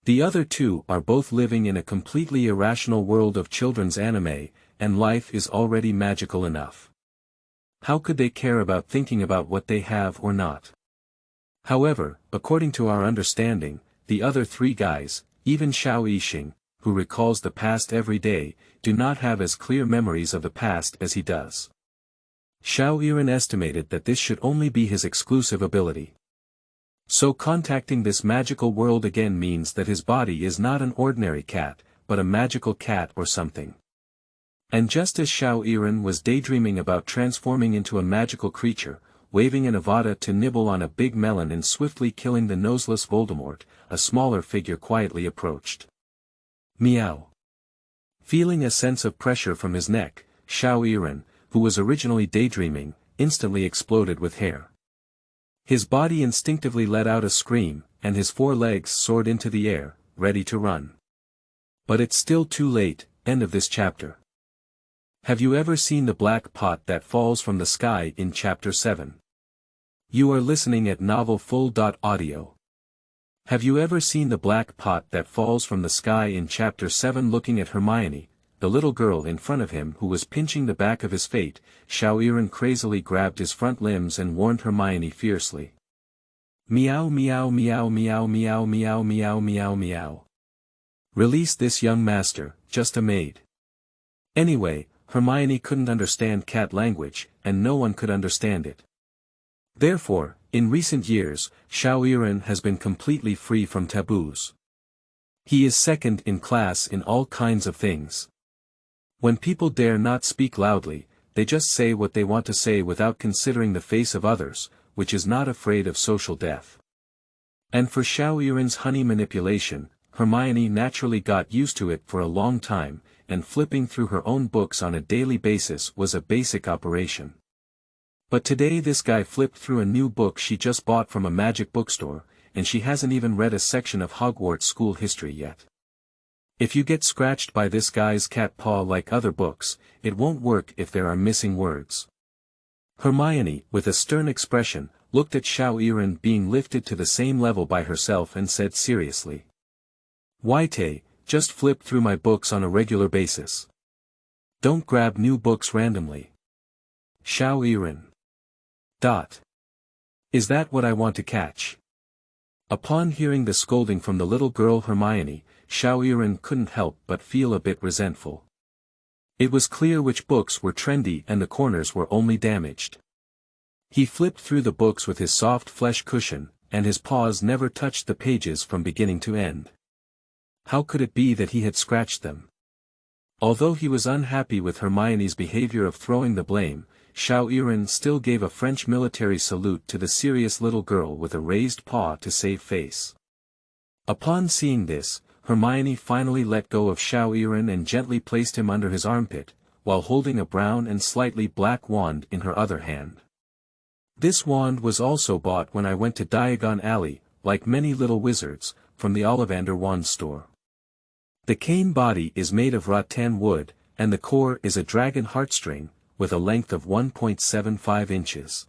The other 2 are both living in a completely irrational world of children's anime, and life is already magical enough. How could they care about thinking about what they have or not? However, according to our understanding, the other 3 guys, even Xiao Yixing, who recalls the past every day, do not have as clear memories of the past as he does. Xiao Yiren estimated that this should only be his exclusive ability. So contacting this magical world again means that his body is not an ordinary cat, but a magical cat or something. And just as Xiao Yiren was daydreaming about transforming into a magical creature, waving an avada to nibble on a big melon and swiftly killing the noseless Voldemort, a smaller figure quietly approached. Meow. Feeling a sense of pressure from his neck, Xiao Yiren, who was originally daydreaming, instantly exploded with hair. His body instinctively let out a scream, and his 4 legs soared into the air, ready to run. But it's still too late. End of this chapter. Have you ever seen the black pot that falls from the sky in Chapter 7? You are listening at novelfull.audio. Have you ever seen the black pot that falls from the sky in Chapter 7? Looking at Hermione, the little girl in front of him who was pinching the back of his fate, Xiao Yiren crazily grabbed his front limbs and warned Hermione fiercely. Meow meow meow meow meow meow meow meow meow. Release this young master, just a maid. Anyway, Hermione couldn't understand cat language, and no one could understand it. Therefore, In recent years, Xiao Yiren has been completely free from taboos. He is second in class in all kinds of things. When people dare not speak loudly, they just say what they want to say without considering the face of others, which is not afraid of social death. And for Xiao Yiren's honey manipulation, Hermione naturally got used to it for a long time, and flipping through her own books on a daily basis was a basic operation. But today this guy flipped through a new book she just bought from a magic bookstore, and she hasn't even read a section of Hogwarts school history yet. If you get scratched by this guy's cat paw like other books, it won't work if there are missing words. Hermione, with a stern expression, looked at Xiao Yiren being lifted to the same level by herself and said seriously. "Waite, just flip through my books on a regular basis. Don't grab new books randomly." Xiao Yiren. Is that what I want to catch? Upon hearing the scolding from the little girl Hermione, Xiao Yiren couldn't help but feel a bit resentful. It was clear which books were trendy and the corners were only damaged. He flipped through the books with his soft flesh cushion, and his paws never touched the pages from beginning to end. How could it be that he had scratched them? Although he was unhappy with Hermione's behavior of throwing the blame, Xiao Yiren still gave a French military salute to the serious little girl with a raised paw to save face. Upon seeing this, Hermione finally let go of Xiao Yiren and gently placed him under his armpit, while holding a brown and slightly black wand in her other hand. This wand was also bought when I went to Diagon Alley, like many little wizards, from the Ollivander wand store. The cane body is made of rattan wood, and the core is a dragon heartstring, with a length of 1.75 inches.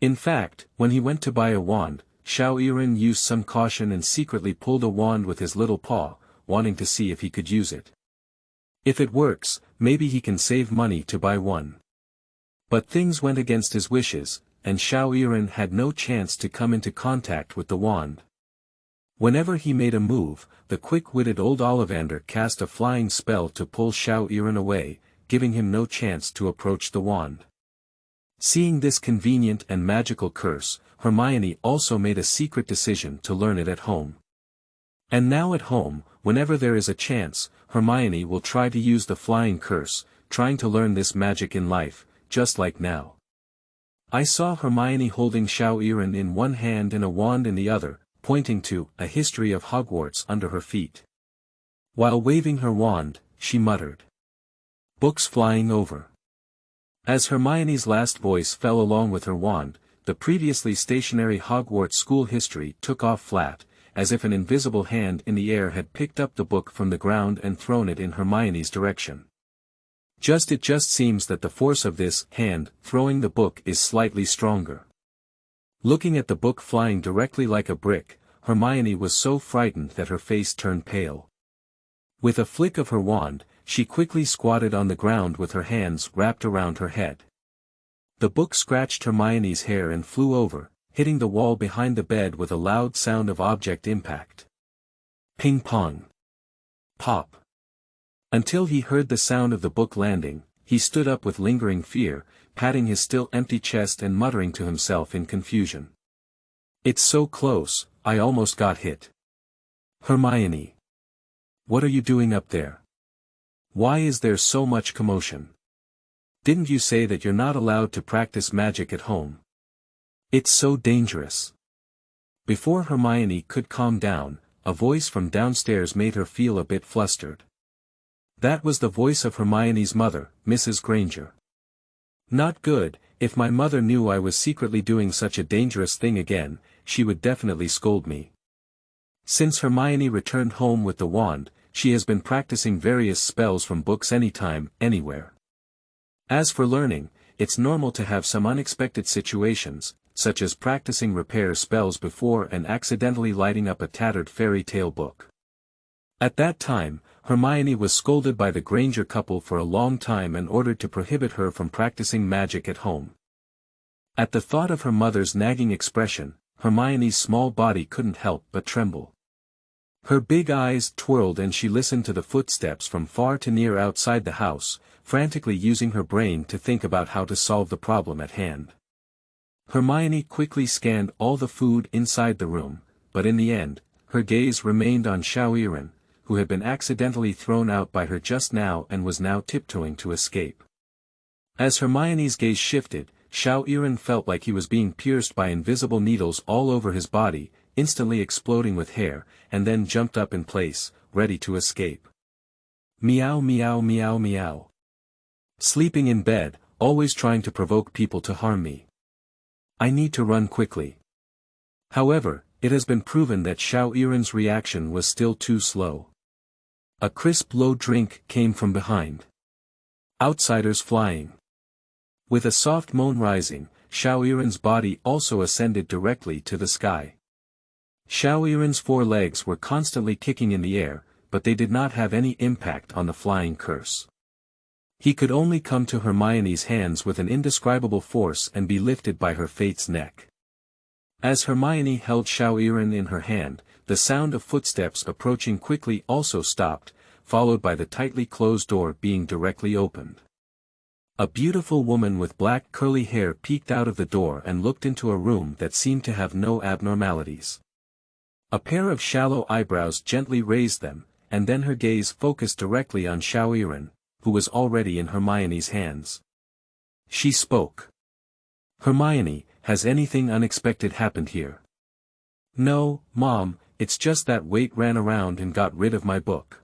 In fact, when he went to buy a wand, Xiao Yiren used some caution and secretly pulled a wand with his little paw, wanting to see if he could use it. If it works, maybe he can save money to buy one. But things went against his wishes, and Xiao Yiren had no chance to come into contact with the wand. Whenever he made a move, the quick-witted old Ollivander cast a flying spell to pull Xiao Yiren away, giving him no chance to approach the wand. Seeing this convenient and magical curse, Hermione also made a secret decision to learn it at home. And now at home, whenever there is a chance, Hermione will try to use the flying curse, trying to learn this magic in life, just like now. I saw Hermione holding Xiao Yiren in one hand and a wand in the other, pointing to A History of Hogwarts under her feet. While waving her wand, she muttered, "Books flying over." As Hermione's last voice fell along with her wand, the previously stationary Hogwarts school history took off flat, as if an invisible hand in the air had picked up the book from the ground and thrown it in Hermione's direction. It just seems that the force of this hand throwing the book is slightly stronger. Looking at the book flying directly like a brick, Hermione was so frightened that her face turned pale. With a flick of her wand, she quickly squatted on the ground with her hands wrapped around her head. The book scratched Hermione's hair and flew over, hitting the wall behind the bed with a loud sound of object impact. Ping pong. Pop. Until he heard the sound of the book landing, he stood up with lingering fear, patting his still empty chest and muttering to himself in confusion. "It's so close, I almost got hit." "Hermione. What are you doing up there? Why is there so much commotion? Didn't you say that you're not allowed to practice magic at home? It's so dangerous." Before Hermione could calm down, a voice from downstairs made her feel a bit flustered. That was the voice of Hermione's mother, Mrs. Granger. "Not good, if my mother knew I was secretly doing such a dangerous thing again, she would definitely scold me." Since Hermione returned home with the wand, she has been practicing various spells from books anytime, anywhere. As for learning, it's normal to have some unexpected situations, such as practicing repair spells before and accidentally lighting up a tattered fairy tale book. At that time, Hermione was scolded by the Granger couple for a long time and ordered to prohibit her from practicing magic at home. At the thought of her mother's nagging expression, Hermione's small body couldn't help but tremble. Her big eyes twirled and she listened to the footsteps from far to near outside the house, frantically using her brain to think about how to solve the problem at hand. Hermione quickly scanned all the food inside the room, but in the end, her gaze remained on Xiao Yiren, who had been accidentally thrown out by her just now and was now tiptoeing to escape. As Hermione's gaze shifted, Xiao Yiren felt like he was being pierced by invisible needles all over his body, instantly exploding with hair, and then jumped up in place, ready to escape. Meow meow meow meow. Sleeping in bed, always trying to provoke people to harm me. I need to run quickly. However, it has been proven that Xiao Yiren's reaction was still too slow. A crisp low drink came from behind. Outsiders flying. With a soft moan rising, Xiao Yiren's body also ascended directly to the sky. Xiao Yiren's 4 legs were constantly kicking in the air, but they did not have any impact on the flying curse. He could only come to Hermione's hands with an indescribable force and be lifted by her fate's neck. As Hermione held Xiao Yiren in her hand, the sound of footsteps approaching quickly also stopped, followed by the tightly closed door being directly opened. A beautiful woman with black curly hair peeked out of the door and looked into a room that seemed to have no abnormalities. A pair of shallow eyebrows gently raised them, and then her gaze focused directly on Xiao Yiren, who was already in Hermione's hands. She spoke. Hermione, has anything unexpected happened here? No, Mom, it's just that Wait ran around and got rid of my book.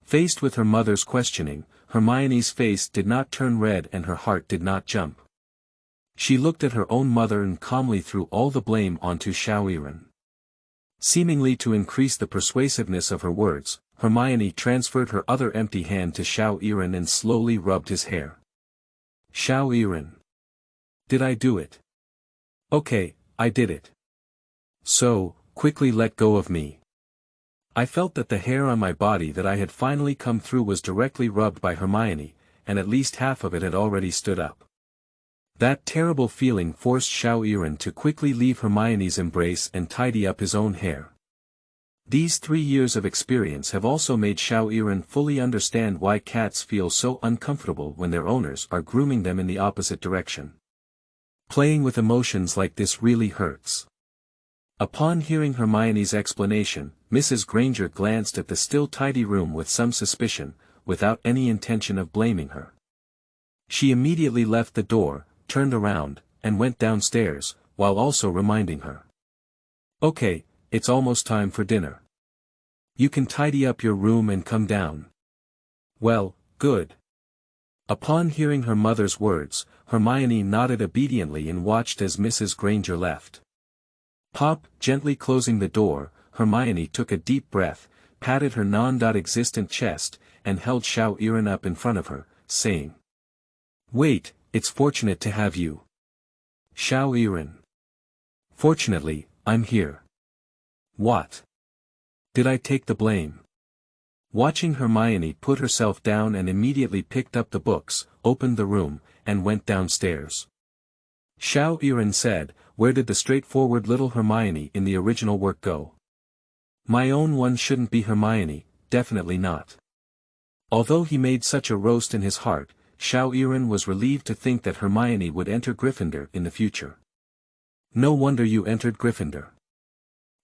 Faced with her mother's questioning, Hermione's face did not turn red and her heart did not jump. She looked at her own mother and calmly threw all the blame onto Xiao Yiren. Seemingly to increase the persuasiveness of her words, Hermione transferred her other empty hand to Xiao Yiren and slowly rubbed his hair. Xiao Yiren. Did I do it? Okay, I did it. So, quickly let go of me. I felt that the hair on my body that I had finally come through was directly rubbed by Hermione, and at least half of it had already stood up. That terrible feeling forced Xiao Yiren to quickly leave Hermione's embrace and tidy up his own hair. These 3 years of experience have also made Xiao Yiren fully understand why cats feel so uncomfortable when their owners are grooming them in the opposite direction. Playing with emotions like this really hurts. Upon hearing Hermione's explanation, Mrs. Granger glanced at the still tidy room with some suspicion, without any intention of blaming her. She immediately left the door, turned around, and went downstairs, while also reminding her. Okay, it's almost time for dinner. You can tidy up your room and come down. Well, good. Upon hearing her mother's words, Hermione nodded obediently and watched as Mrs. Granger left. Pop, gently closing the door, Hermione took a deep breath, patted her non-existent chest, and held Xiao Yiren up in front of her, saying, Wait, it's fortunate to have you. Xiao Yiren. Fortunately, I'm here. What? Did I take the blame? Watching Hermione put herself down and immediately picked up the books, opened the room, and went downstairs. Xiao Yiren said, Where did the straightforward little Hermione in the original work go? My own one shouldn't be Hermione, definitely not. Although he made such a roast in his heart, Xiao Yiren was relieved to think that Hermione would enter Gryffindor in the future. No wonder you entered Gryffindor.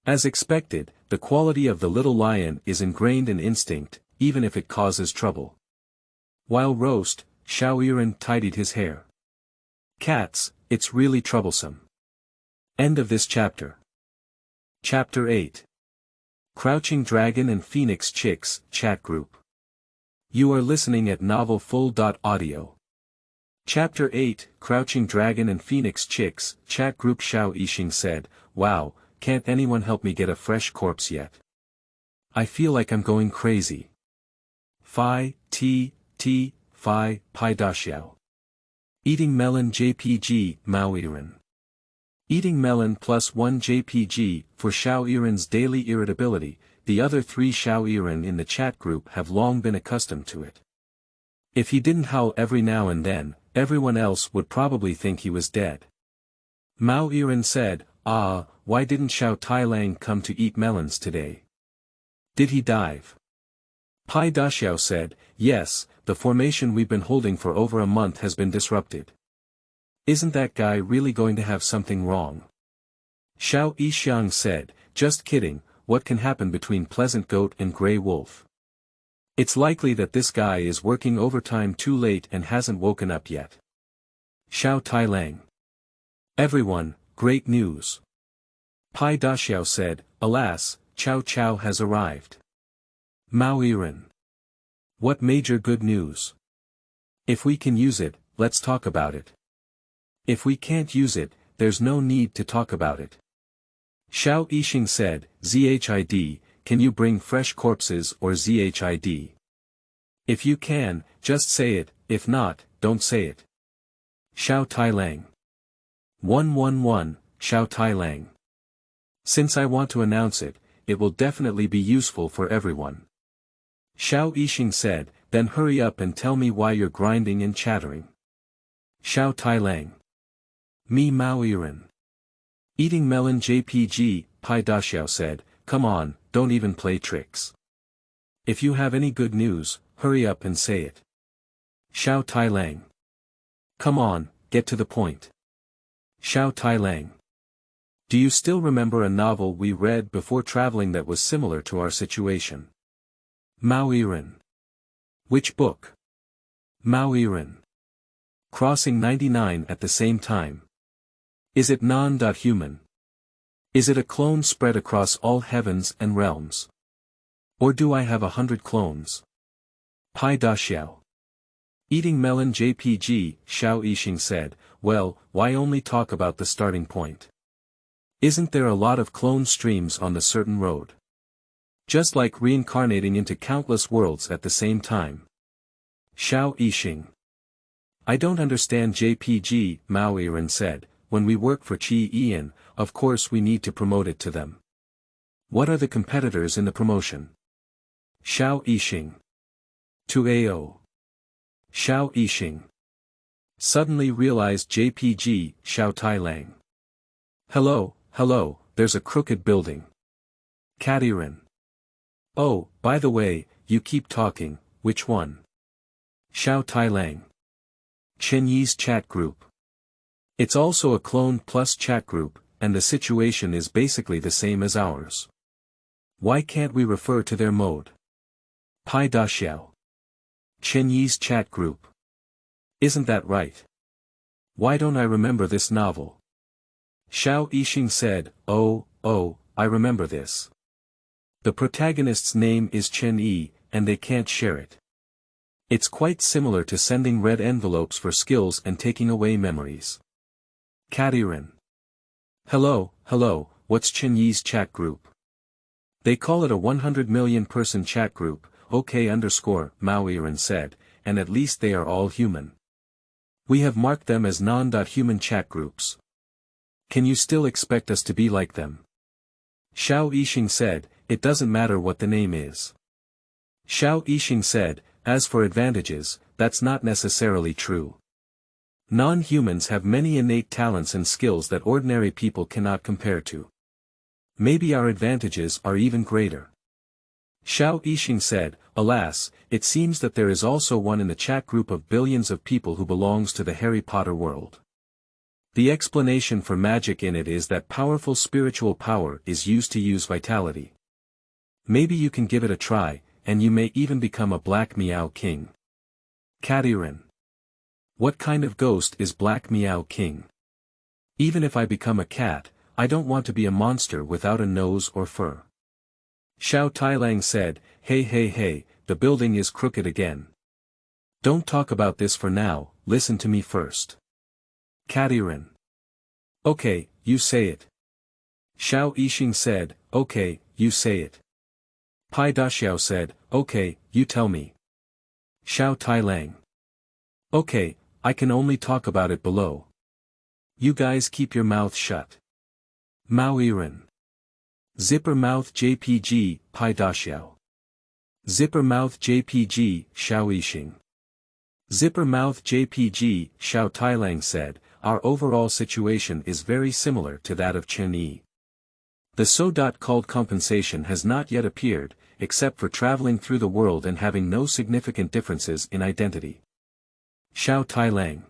As expected, the quality of the little lion is ingrained in instinct, even if it causes trouble. While roast, Xiao Yiren tidied his hair. Cats, it's really troublesome. End of this chapter. Chapter 8. Crouching Dragon and Phoenix Chicks, Chat Group. You are listening at novelfull.audio. Chapter 8, Crouching Dragon and Phoenix Chicks, Chat Group. Xiao Yixing said, Wow, can't anyone help me get a fresh corpse yet? I feel like I'm going crazy. Pai Pai Daxiao. Eating melon JPG, Meow Yiren. Eating melon +1 JPG, for Xiao Yiren's daily irritability. The other 3 Xiao Yiren in the chat group have long been accustomed to it. If he didn't howl every now and then, everyone else would probably think he was dead. Meow Yiren said, why didn't Xiao Tailang come to eat melons today? Did he dive? Pai Daxiao said, Yes, the formation we've been holding for over a month has been disrupted. Isn't that guy really going to have something wrong? Xiao Yiren said, just kidding, what can happen between Pleasant Goat and Grey Wolf? It's likely that this guy is working overtime too late and hasn't woken up yet. Xiao Tailang. Everyone, great news. Pai Daxiao said, alas, Chow Chow has arrived. Meow Yiren. What major good news? If we can use it, let's talk about it. If we can't use it, there's no need to talk about it. Xiao Yiren said, Zhid, can you bring fresh corpses or Zhid? If you can, just say it, if not, don't say it. Xiao Tailang. 111, Xiao Tailang. Since I want to announce it, it will definitely be useful for everyone. Xiao Yiren said, then hurry up and tell me why you're grinding and chattering. Xiao Tailang. Meow Yiren. Eating melon JPG, Pai Daxiao said, come on, don't even play tricks. If you have any good news, hurry up and say it. Xiao Tailang. Come on, get to the point. Xiao Tailang. Do you still remember a novel we read before traveling that was similar to our situation? Meow Yiren. Which book? Meow Yiren. Crossing 99 at the same time. Is it non-human? Is it a clone spread across all heavens and realms? Or do I have 100 clones? Pai Daxiao. Eating melon JPG, Xiao Yiren said, well, why only talk about the starting point? Isn't there a lot of clone streams on the certain road? Just like reincarnating into countless worlds at the same time. Xiao Yiren. I don't understand JPG, Meow Yiren said, when we work for Qi Ian, of course we need to promote it to them. What are the competitors in the promotion? Xiao Yiren. To AO. Xiao Yiren. Suddenly realized JPG, Xiao Tailang. Hello, there's a crooked building. Yiren. Oh, by the way, you keep talking, which one? Xiao Tailang. Chenyi's chat group. It's also a clone plus chat group, and the situation is basically the same as ours. Why can't we refer to their mode? Pai Daxiao. Chenyi's chat group. Isn't that right? Why don't I remember this novel? Xiao Yiren said, oh, I remember this. The protagonist's name is Chen Yi, and they can't share it. It's quite similar to sending red envelopes for skills and taking away memories. Yiren. Hello, what's Chen Yi's chat group? They call it a 100 million person chat group, okay Meow Yiren said, and at least they are all human. We have marked them as non-human chat groups. Can you still expect us to be like them? Xiao Yiren said, it doesn't matter what the name is. Xiao Yiren said, as for advantages, that's not necessarily true. Non-humans have many innate talents and skills that ordinary people cannot compare to. Maybe our advantages are even greater. Xiao Yiren said, alas, it seems that there is also one in the chat group of billions of people who belongs to the Harry Potter world. The explanation for magic in it is that powerful spiritual power is used to use vitality. Maybe you can give it a try, and you may even become a Black Meow King. Yiren. What kind of ghost is Black Meow King? Even if I become a cat, I don't want to be a monster without a nose or fur. Xiao Tailang said, hey, the building is crooked again. Don't talk about this for now, listen to me first. Yiren. Okay, you say it. Xiao Yiren said, okay, you say it. Pai Daxiao said, okay, you tell me. Xiao Tailang. Okay, I can only talk about it below. You guys keep your mouth shut. Meow Yiren. Zipper mouth JPG, Pai Daxiao. Zipper mouth JPG, Xiao Yiren. Zipper mouth JPG, Xiao Tailang said, our overall situation is very similar to that of Chen Yi. The so-called compensation has not yet appeared, except for traveling through the world and having no significant differences in identity. Xiao Tailang.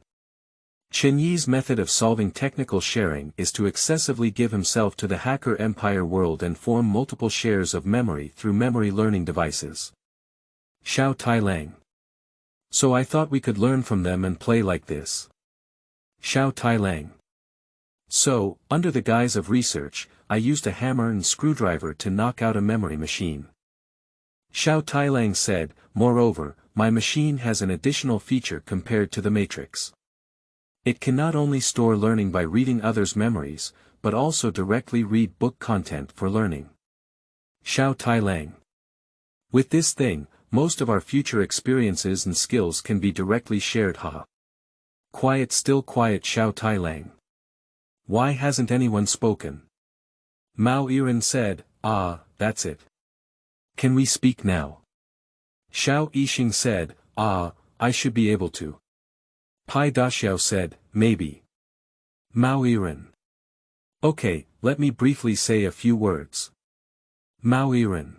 Chen Yi's method of solving technical sharing is to excessively give himself to the hacker empire world and form multiple shares of memory through memory learning devices. Xiao Tailang. So I thought we could learn from them and play like this. Xiao Tailang. So, under the guise of research, I used a hammer and screwdriver to knock out a memory machine. Xiao Tailang said, moreover, my machine has an additional feature compared to the Matrix. It can not only store learning by reading others' memories, but also directly read book content for learning. Xiao Tailang. With this thing, most of our future experiences and skills can be directly shared. Haha. Quiet, still quiet. Xiao Tailang. Why hasn't anyone spoken? Meow Yiren said, that's it. Can we speak now? Xiao Yixing said, I should be able to. Pai Daxiao said, maybe. Meow Yiren. Okay, let me briefly say a few words. Meow Yiren.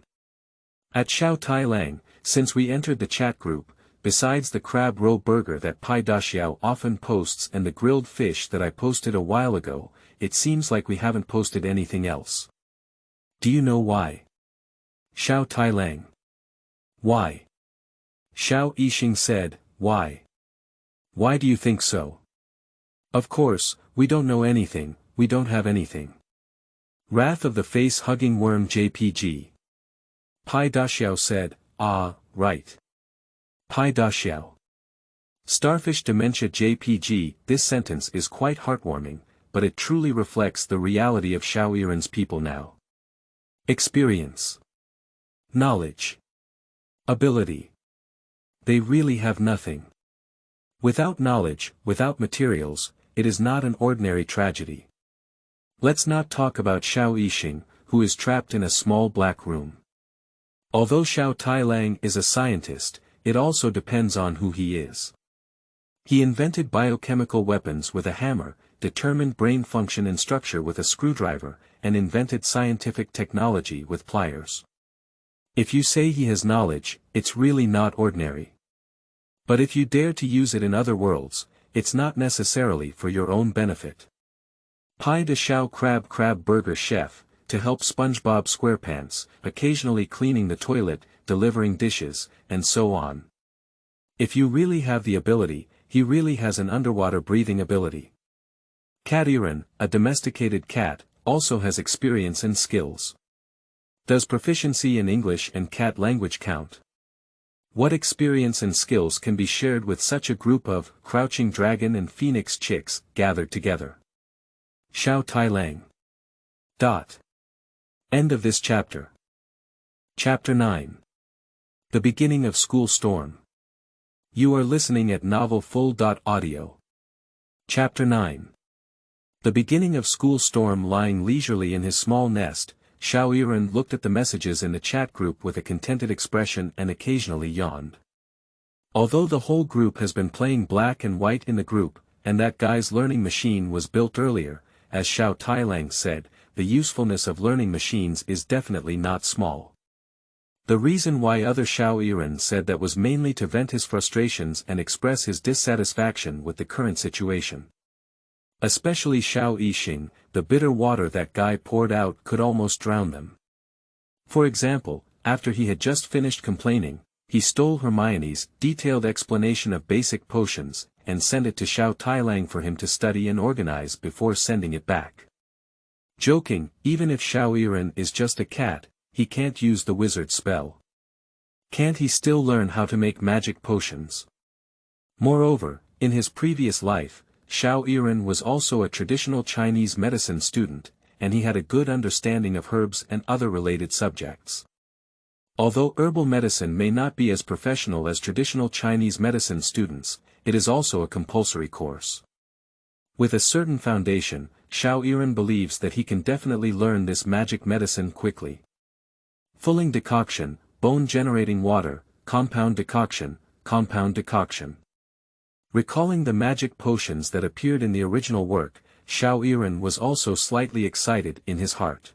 At Xiao Tailang, since we entered the chat group, besides the crab roe burger that Pai Daxiao often posts and the grilled fish that I posted a while ago, it seems like we haven't posted anything else. Do you know why? Xiao Tailang. Why? Xiao Yixing said, why? Why do you think so? Of course, we don't know anything, we don't have anything. Wrath of the face-hugging worm JPG. Pai Daxiao said, right. Pai Daxiao. Starfish Dementia JPG. This sentence is quite heartwarming, but it truly reflects the reality of Xiao Yiren's people now. Experience. Knowledge. Ability. They really have nothing. Without knowledge, without materials, it is not an ordinary tragedy. Let's not talk about Xiao Yixing, who is trapped in a small black room. Although Xiao Tailang is a scientist, it also depends on who he is. He invented biochemical weapons with a hammer, determined brain function and structure with a screwdriver, and invented scientific technology with pliers. If you say he has knowledge, it's really not ordinary. But if you dare to use it in other worlds, it's not necessarily for your own benefit. Pai Daxiao crab burger chef, to help SpongeBob SquarePants, occasionally cleaning the toilet, delivering dishes, and so on. If you really have the ability, he really has an underwater breathing ability. Cat Yiren, a domesticated cat, also has experience and skills. Does proficiency in English and cat language count? What experience and skills can be shared with such a group of crouching dragon and phoenix chicks gathered together? Xiao Tailang. End of this chapter. Chapter 9. The Beginning of School Storm. You are listening at novelfull.audio. Chapter 9. The beginning of School Storm. Lying leisurely in his small nest, Xiao Yiren looked at the messages in the chat group with a contented expression and occasionally yawned. Although the whole group has been playing black and white in the group, and that guy's learning machine was built earlier, as Xiao Tailang said, the usefulness of learning machines is definitely not small. The reason why other Xiao Yiren said that was mainly to vent his frustrations and express his dissatisfaction with the current situation. Especially Xiao Yixing, the bitter water that guy poured out could almost drown them. For example, after he had just finished complaining, he stole Hermione's detailed explanation of basic potions, and sent it to Xiao Tailang for him to study and organize before sending it back. Joking, even if Xiao Yiren is just a cat, he can't use the wizard spell. Can't he still learn how to make magic potions? Moreover, in his previous life, Xiao Yiren was also a traditional Chinese medicine student, and he had a good understanding of herbs and other related subjects. Although herbal medicine may not be as professional as traditional Chinese medicine students, it is also a compulsory course. With a certain foundation, Xiao Yiren believes that he can definitely learn this magic medicine quickly. Fulling decoction, bone-generating water, compound decoction, compound decoction. Recalling the magic potions that appeared in the original work, Xiao Yiren was also slightly excited in his heart.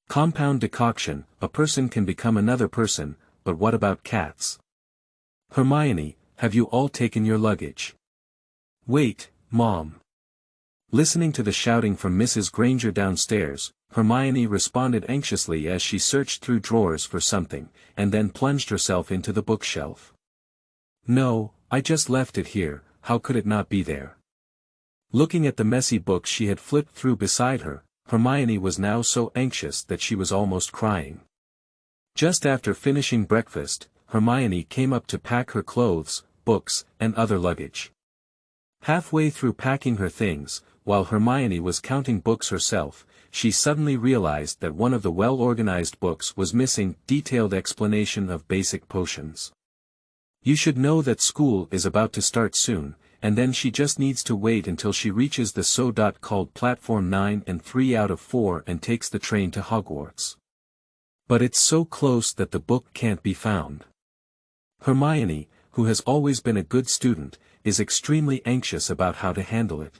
Compound decoction, a person can become another person, but what about cats? Hermione, have you all taken your luggage? Wait, Mom. Listening to the shouting from Mrs. Granger downstairs, Hermione responded anxiously as she searched through drawers for something, and then plunged herself into the bookshelf. No, I just left it here, how could it not be there? Looking at the messy books she had flipped through beside her, Hermione was now so anxious that she was almost crying. Just after finishing breakfast, Hermione came up to pack her clothes, books, and other luggage. Halfway through packing her things, while Hermione was counting books herself, she suddenly realized that one of the well-organized books was missing detailed explanation of basic potions. You should know that school is about to start soon, and then she just needs to wait until she reaches the so-called platform 9 and 3 out of 4 and takes the train to Hogwarts. But it's so close that the book can't be found. Hermione, who has always been a good student, is extremely anxious about how to handle it.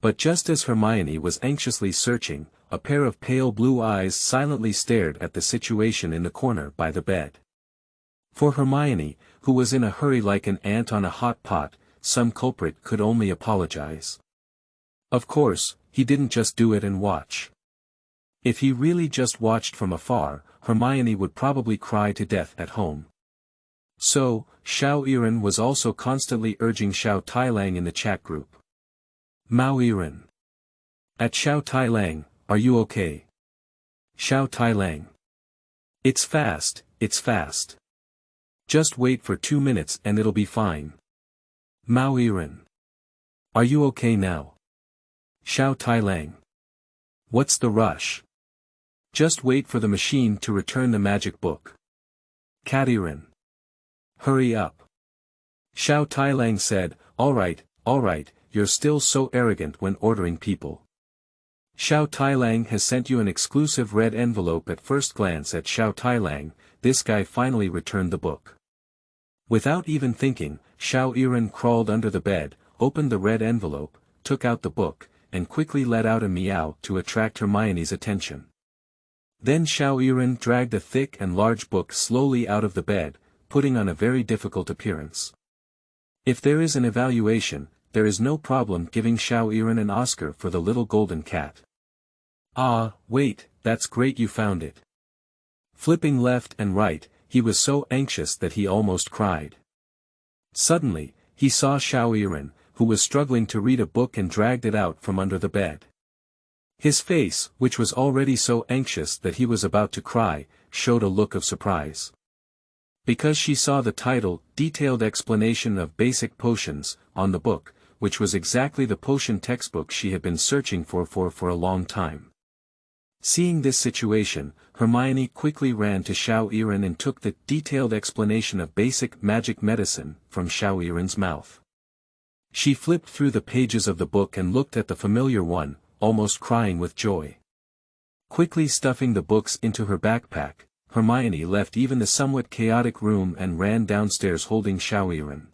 But just as Hermione was anxiously searching, a pair of pale blue eyes silently stared at the situation in the corner by the bed. For Hermione, who was in a hurry like an ant on a hot pot, some culprit could only apologize. Of course, he didn't just do it and watch. If he really just watched from afar, Hermione would probably cry to death at home. So, Xiao Yiren was also constantly urging Xiao Tailang in the chat group. Meow Yiren. At Xiao Tailang, are you okay? Xiao Tailang. It's fast, it's fast. Just wait for 2 minutes and it'll be fine. Meow Yiren. Are you okay now? Xiao Tailang. What's the rush? Just wait for the machine to return the magic book. Cat Yiren. Hurry up. Xiao Tailang said, all right, you're still so arrogant when ordering people. Xiao Tailang has sent you an exclusive red envelope. At first glance at Xiao Tailang, this guy finally returned the book. Without even thinking, Xiao Yiren crawled under the bed, opened the red envelope, took out the book, and quickly let out a meow to attract Hermione's attention. Then Xiao Yiren dragged a thick and large book slowly out of the bed, putting on a very difficult appearance. If there is an evaluation, there is no problem giving Xiao Yiren an Oscar for the little golden cat. Ah, wait, that's great you found it. Flipping left and right, he was so anxious that he almost cried. Suddenly, he saw Xiao Yiren, who was struggling to read a book and dragged it out from under the bed. His face, which was already so anxious that he was about to cry, showed a look of surprise. Because she saw the title, Detailed Explanation of Basic Potions, on the book, which was exactly the potion textbook she had been searching for a long time. Seeing this situation, Hermione quickly ran to Xiao Yiren and took the Detailed Explanation of Basic Magic Medicine from Xiao Yiren's mouth. She flipped through the pages of the book and looked at the familiar one, almost crying with joy. Quickly stuffing the books into her backpack, Hermione left even the somewhat chaotic room and ran downstairs holding Xiao Yiren.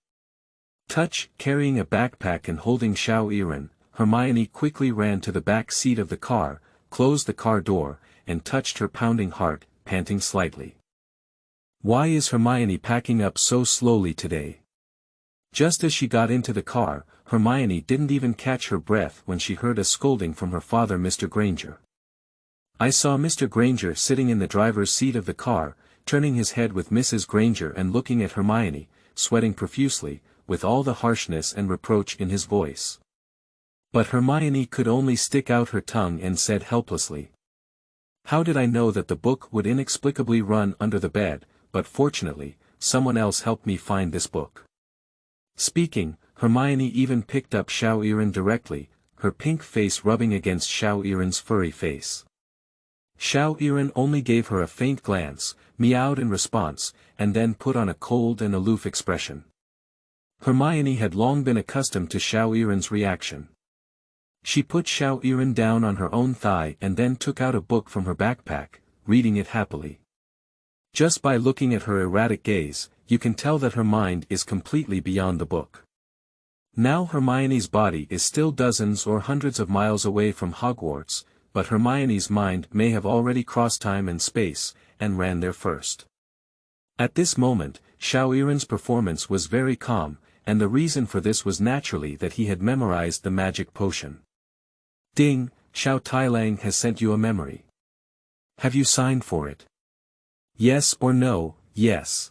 Carrying a backpack and holding Xiao Yiren, Hermione quickly ran to the back seat of the car, closed the car door, and touched her pounding heart, panting slightly. Why is Hermione packing up so slowly today? Just as she got into the car, Hermione didn't even catch her breath when she heard a scolding from her father, Mr. Granger. I saw Mr. Granger sitting in the driver's seat of the car, turning his head with Mrs. Granger and looking at Hermione, sweating profusely, with all the harshness and reproach in his voice. But Hermione could only stick out her tongue and said helplessly, "How did I know that the book would inexplicably run under the bed, but fortunately, someone else helped me find this book." Speaking, Hermione even picked up Xiao Yiren directly, her pink face rubbing against Xiao Yiren's furry face. Xiao Yiren only gave her a faint glance, meowed in response, and then put on a cold and aloof expression. Hermione had long been accustomed to Xiao Yiren's reaction. She put Xiao Yiren down on her own thigh and then took out a book from her backpack, reading it happily. Just by looking at her erratic gaze, you can tell that her mind is completely beyond the book. Now Hermione's body is still dozens or hundreds of miles away from Hogwarts, but Hermione's mind may have already crossed time and space, and ran there first. At this moment, Xiao Yiren's performance was very calm, and the reason for this was naturally that he had memorized the magic potion. Ding, Xiao Tailang has sent you a memory. Have you signed for it? Yes or no? Yes.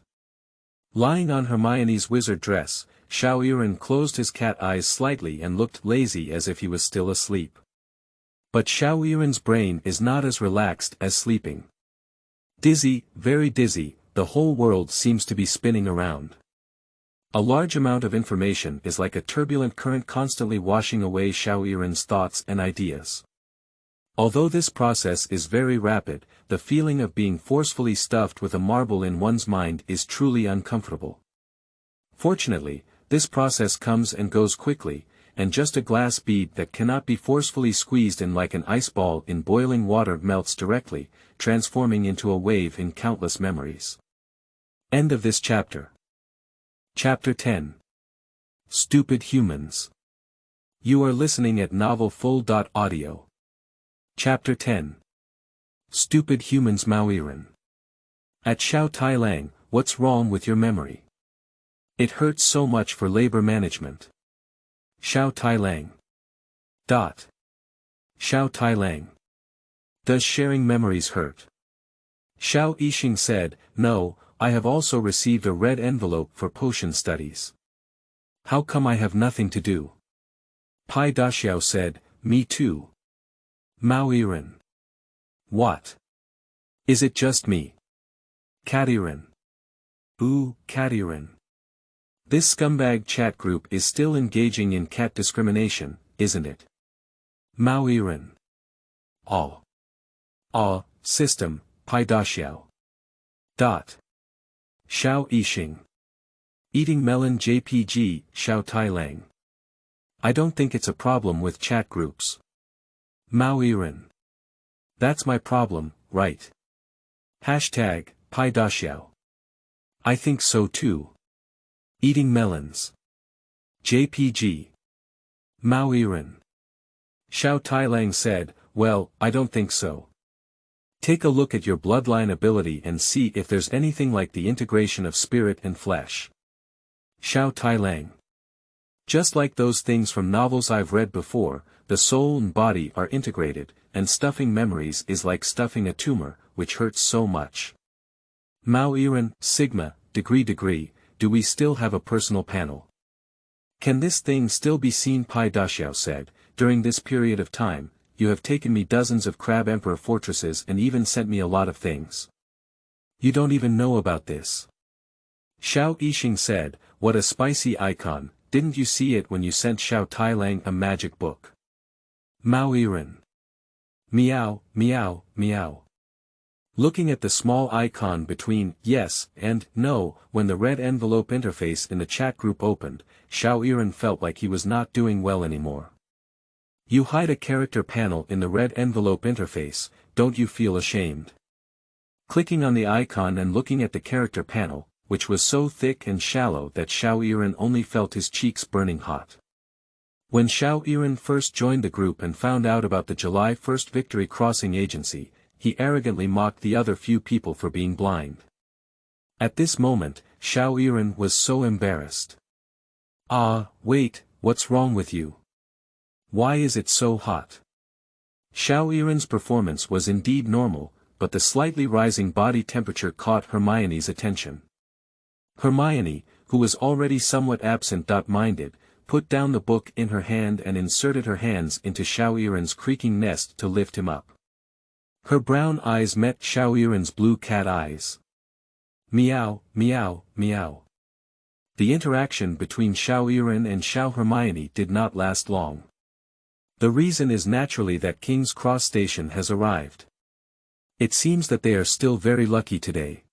Lying on Hermione's wizard dress, Xiao Yiren closed his cat eyes slightly and looked lazy as if he was still asleep. But Xiao Yiren's brain is not as relaxed as sleeping. Dizzy, very dizzy, the whole world seems to be spinning around. A large amount of information is like a turbulent current constantly washing away Xiao Yiren's thoughts and ideas. Although this process is very rapid, the feeling of being forcefully stuffed with a marble in one's mind is truly uncomfortable. Fortunately, this process comes and goes quickly, and just a glass bead that cannot be forcefully squeezed in like an ice ball in boiling water melts directly, transforming into a wave in countless memories. End of this chapter. Chapter 10. Stupid Humans. You are listening at novelfull.audio. Chapter 10. Stupid Humans. Meow Yiren. At Xiao Tailang, what's wrong with your memory? It hurts so much for labor management. Xiao Tailang. Xiao Tailang. Does sharing memories hurt? Xiao Yixing said, no, I have also received a red envelope for potion studies. How come I have nothing to do? Pai Daxiao said, me too. Meow Yiren. What? Is it just me? Cat Yiren. Ooh, Cat Yiren. This scumbag chat group is still engaging in cat discrimination, isn't it? Meow Yiren. System, Pai Daxiao. Xiao Yixing. Eating melon JPG, Xiao Tailang. I don't think it's a problem with chat groups. Meow Yiren. That's my problem, right? Hashtag, Pai Daxiao. I think so too. Eating melons. JPG. Meow Yiren. Xiao Tailang said, well, I don't think so. Take a look at your bloodline ability and see if there's anything like the integration of spirit and flesh. Xiao Tailang. Just like those things from novels I've read before, the soul and body are integrated, and stuffing memories is like stuffing a tumor, which hurts so much. Meow Yiren, Sigma, degree, do we still have a personal panel? Can this thing still be seen? Pai Daxiao said, during this period of time, you have taken me dozens of Crab Emperor fortresses and even sent me a lot of things. You don't even know about this. Xiao Yixing said, what a spicy icon, didn't you see it when you sent Xiao Tailang a magic book? Meow Yiren. Meow, meow, meow. Looking at the small icon between yes and no, when the red envelope interface in the chat group opened, Xiao Yiren felt like he was not doing well anymore. You hide a character panel in the red envelope interface, don't you feel ashamed? Clicking on the icon and looking at the character panel, which was so thick and shallow that Xiao Yiren only felt his cheeks burning hot. When Xiao Yiren first joined the group and found out about the July 1st Victory Crossing Agency, he arrogantly mocked the other few people for being blind. At this moment, Xiao Yiren was so embarrassed. Wait, what's wrong with you? Why is it so hot? Xiao Yiren's performance was indeed normal, but the slightly rising body temperature caught Hermione's attention. Hermione, who was already somewhat absent-minded, put down the book in her hand and inserted her hands into Xiao Yiren's creaking nest to lift him up. Her brown eyes met Xiao Yiren's blue cat eyes. Meow, meow, meow. The interaction between Xiao Yiren and Xiao Hermione did not last long. The reason is naturally that King's Cross Station has arrived. It seems that they are still very lucky today.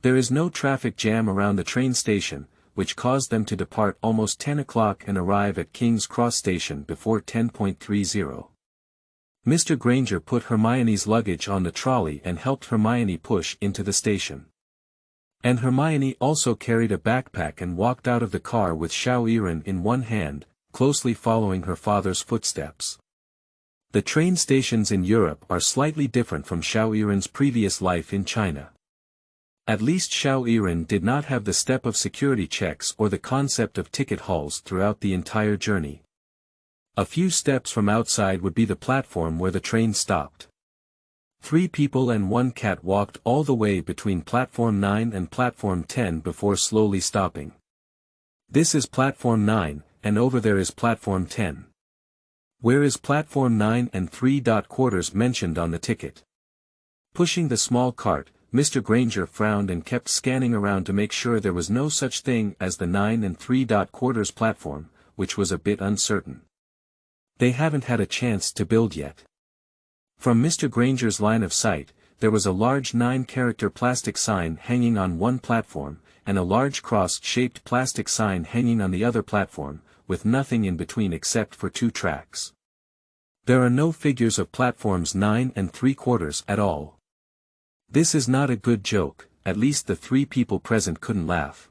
There is no traffic jam around the train station, which caused them to depart almost 10 o'clock and arrive at King's Cross Station before 10:30. Mr. Granger put Hermione's luggage on the trolley and helped Hermione push into the station. And Hermione also carried a backpack and walked out of the car with Xiao Yiren in one hand, closely following her father's footsteps. The train stations in Europe are slightly different from Xiao Yiren's previous life in China. At least Xiao Yiren did not have the step of security checks or the concept of ticket halls throughout the entire journey. A few steps from outside would be the platform where the train stopped. 3 people and 1 cat walked all the way between platform 9 and platform 10 before slowly stopping. This is platform 9, and over there is platform 10. Where is platform 9 and 3 quarters mentioned on the ticket? Pushing the small cart, Mr. Granger frowned and kept scanning around to make sure there was no such thing as the 9 and 3 quarters platform, which was a bit uncertain. They haven't had a chance to build yet. From Mr. Granger's line of sight, there was a large 9-character plastic sign hanging on one platform, and a large cross-shaped plastic sign hanging on the other platform, with nothing in between except for 2 tracks. There are no figures of platforms 9 and 3/4 at all. This is not a good joke, at least the 3 people present couldn't laugh.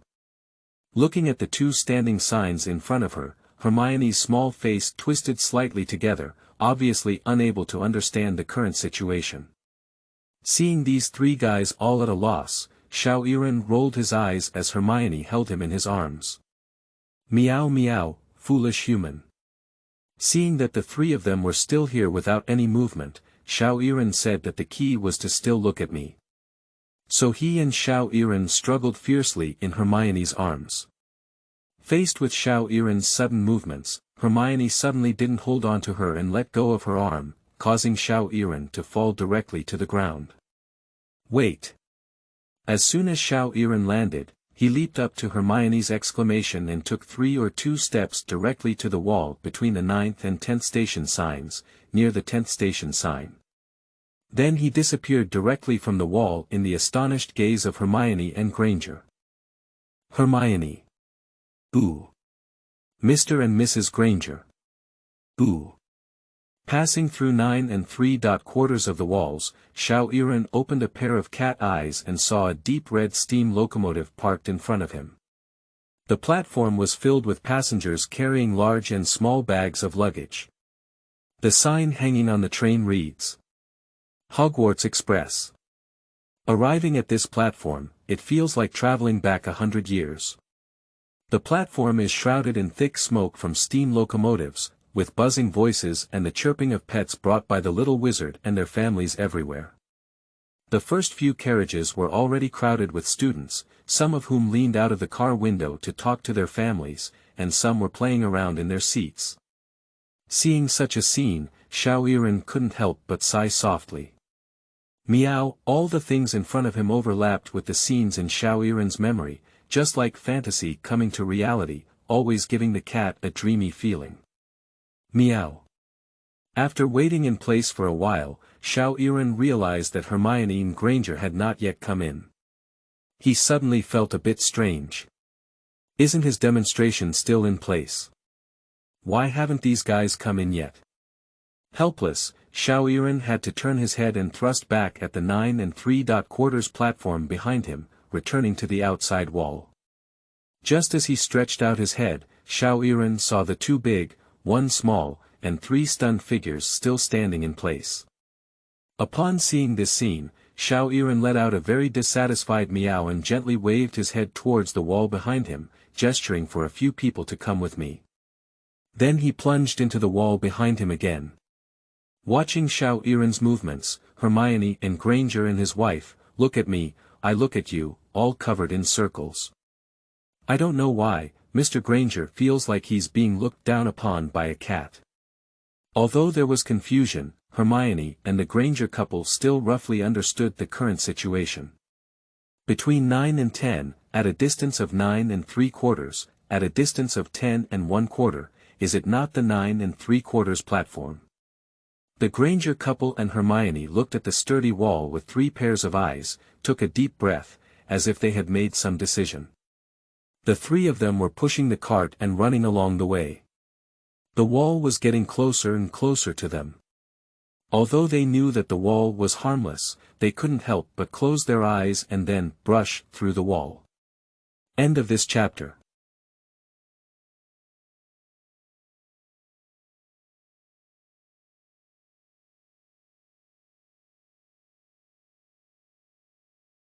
Looking at the 2 standing signs in front of her, Hermione's small face twisted slightly together, obviously unable to understand the current situation. Seeing these 3 guys all at a loss, Xiao Yiren rolled his eyes as Hermione held him in his arms. Meow meow, foolish human. Seeing that the 3 of them were still here without any movement, Xiao Yiren said that the key was to still look at me. So he and Xiao Yiren struggled fiercely in Hermione's arms. Faced with Xiao Yiren's sudden movements, Hermione suddenly didn't hold on to her and let go of her arm, causing Xiao Yiren to fall directly to the ground. Wait! As soon as Xiao Yiren landed, he leaped up to Hermione's exclamation and took 3 or 2 steps directly to the wall between the 9th and 10th station signs, near the 10th station sign. Then he disappeared directly from the wall in the astonished gaze of Hermione and Granger. Hermione. Ooh. Mr. and Mrs. Granger. Ooh. Passing through 9 and 3/4 of the walls, Xiao Yiren opened a pair of cat eyes and saw a deep red steam locomotive parked in front of him. The platform was filled with passengers carrying large and small bags of luggage. The sign hanging on the train reads, Hogwarts Express. Arriving at this platform, it feels like traveling back 100 years. The platform is shrouded in thick smoke from steam locomotives, with buzzing voices and the chirping of pets brought by the little wizard and their families everywhere. The first few carriages were already crowded with students, some of whom leaned out of the car window to talk to their families, and some were playing around in their seats. Seeing such a scene, Xiao Yiren couldn't help but sigh softly. Meow, all the things in front of him overlapped with the scenes in Xiao Yiren's memory, just like fantasy coming to reality, always giving the cat a dreamy feeling. Meow. After waiting in place for a while, Xiao Yiren realized that Hermione and Granger had not yet come in. He suddenly felt a bit strange. Isn't his demonstration still in place? Why haven't these guys come in yet? Helpless, Xiao Yiren had to turn his head and thrust back at the 9 and 3/4 platform behind him, returning to the outside wall. Just as he stretched out his head, Xiao Yiren saw the 2 big, 1 small, and 3 stunned figures still standing in place. Upon seeing this scene, Xiao Yiren let out a very dissatisfied meow and gently waved his head towards the wall behind him, gesturing for a few people to come with me. Then he plunged into the wall behind him again. Watching Xiao Yiren's movements, Hermione and Granger and his wife, look at me, I look at you, all covered in circles. I don't know why, Mr. Granger feels like he's being looked down upon by a cat. Although there was confusion, Hermione and the Granger couple still roughly understood the current situation. Between 9 and 10, at a distance of 9 and 3/4, at a distance of 10 and 1/4, is it not the 9 and 3/4 platform? The Granger couple and Hermione looked at the sturdy wall with 3 pairs of eyes, took a deep breath, as if they had made some decision. The 3 of them were pushing the cart and running along the way. The wall was getting closer and closer to them. Although they knew that the wall was harmless, they couldn't help but close their eyes and then brush through the wall. End of this chapter.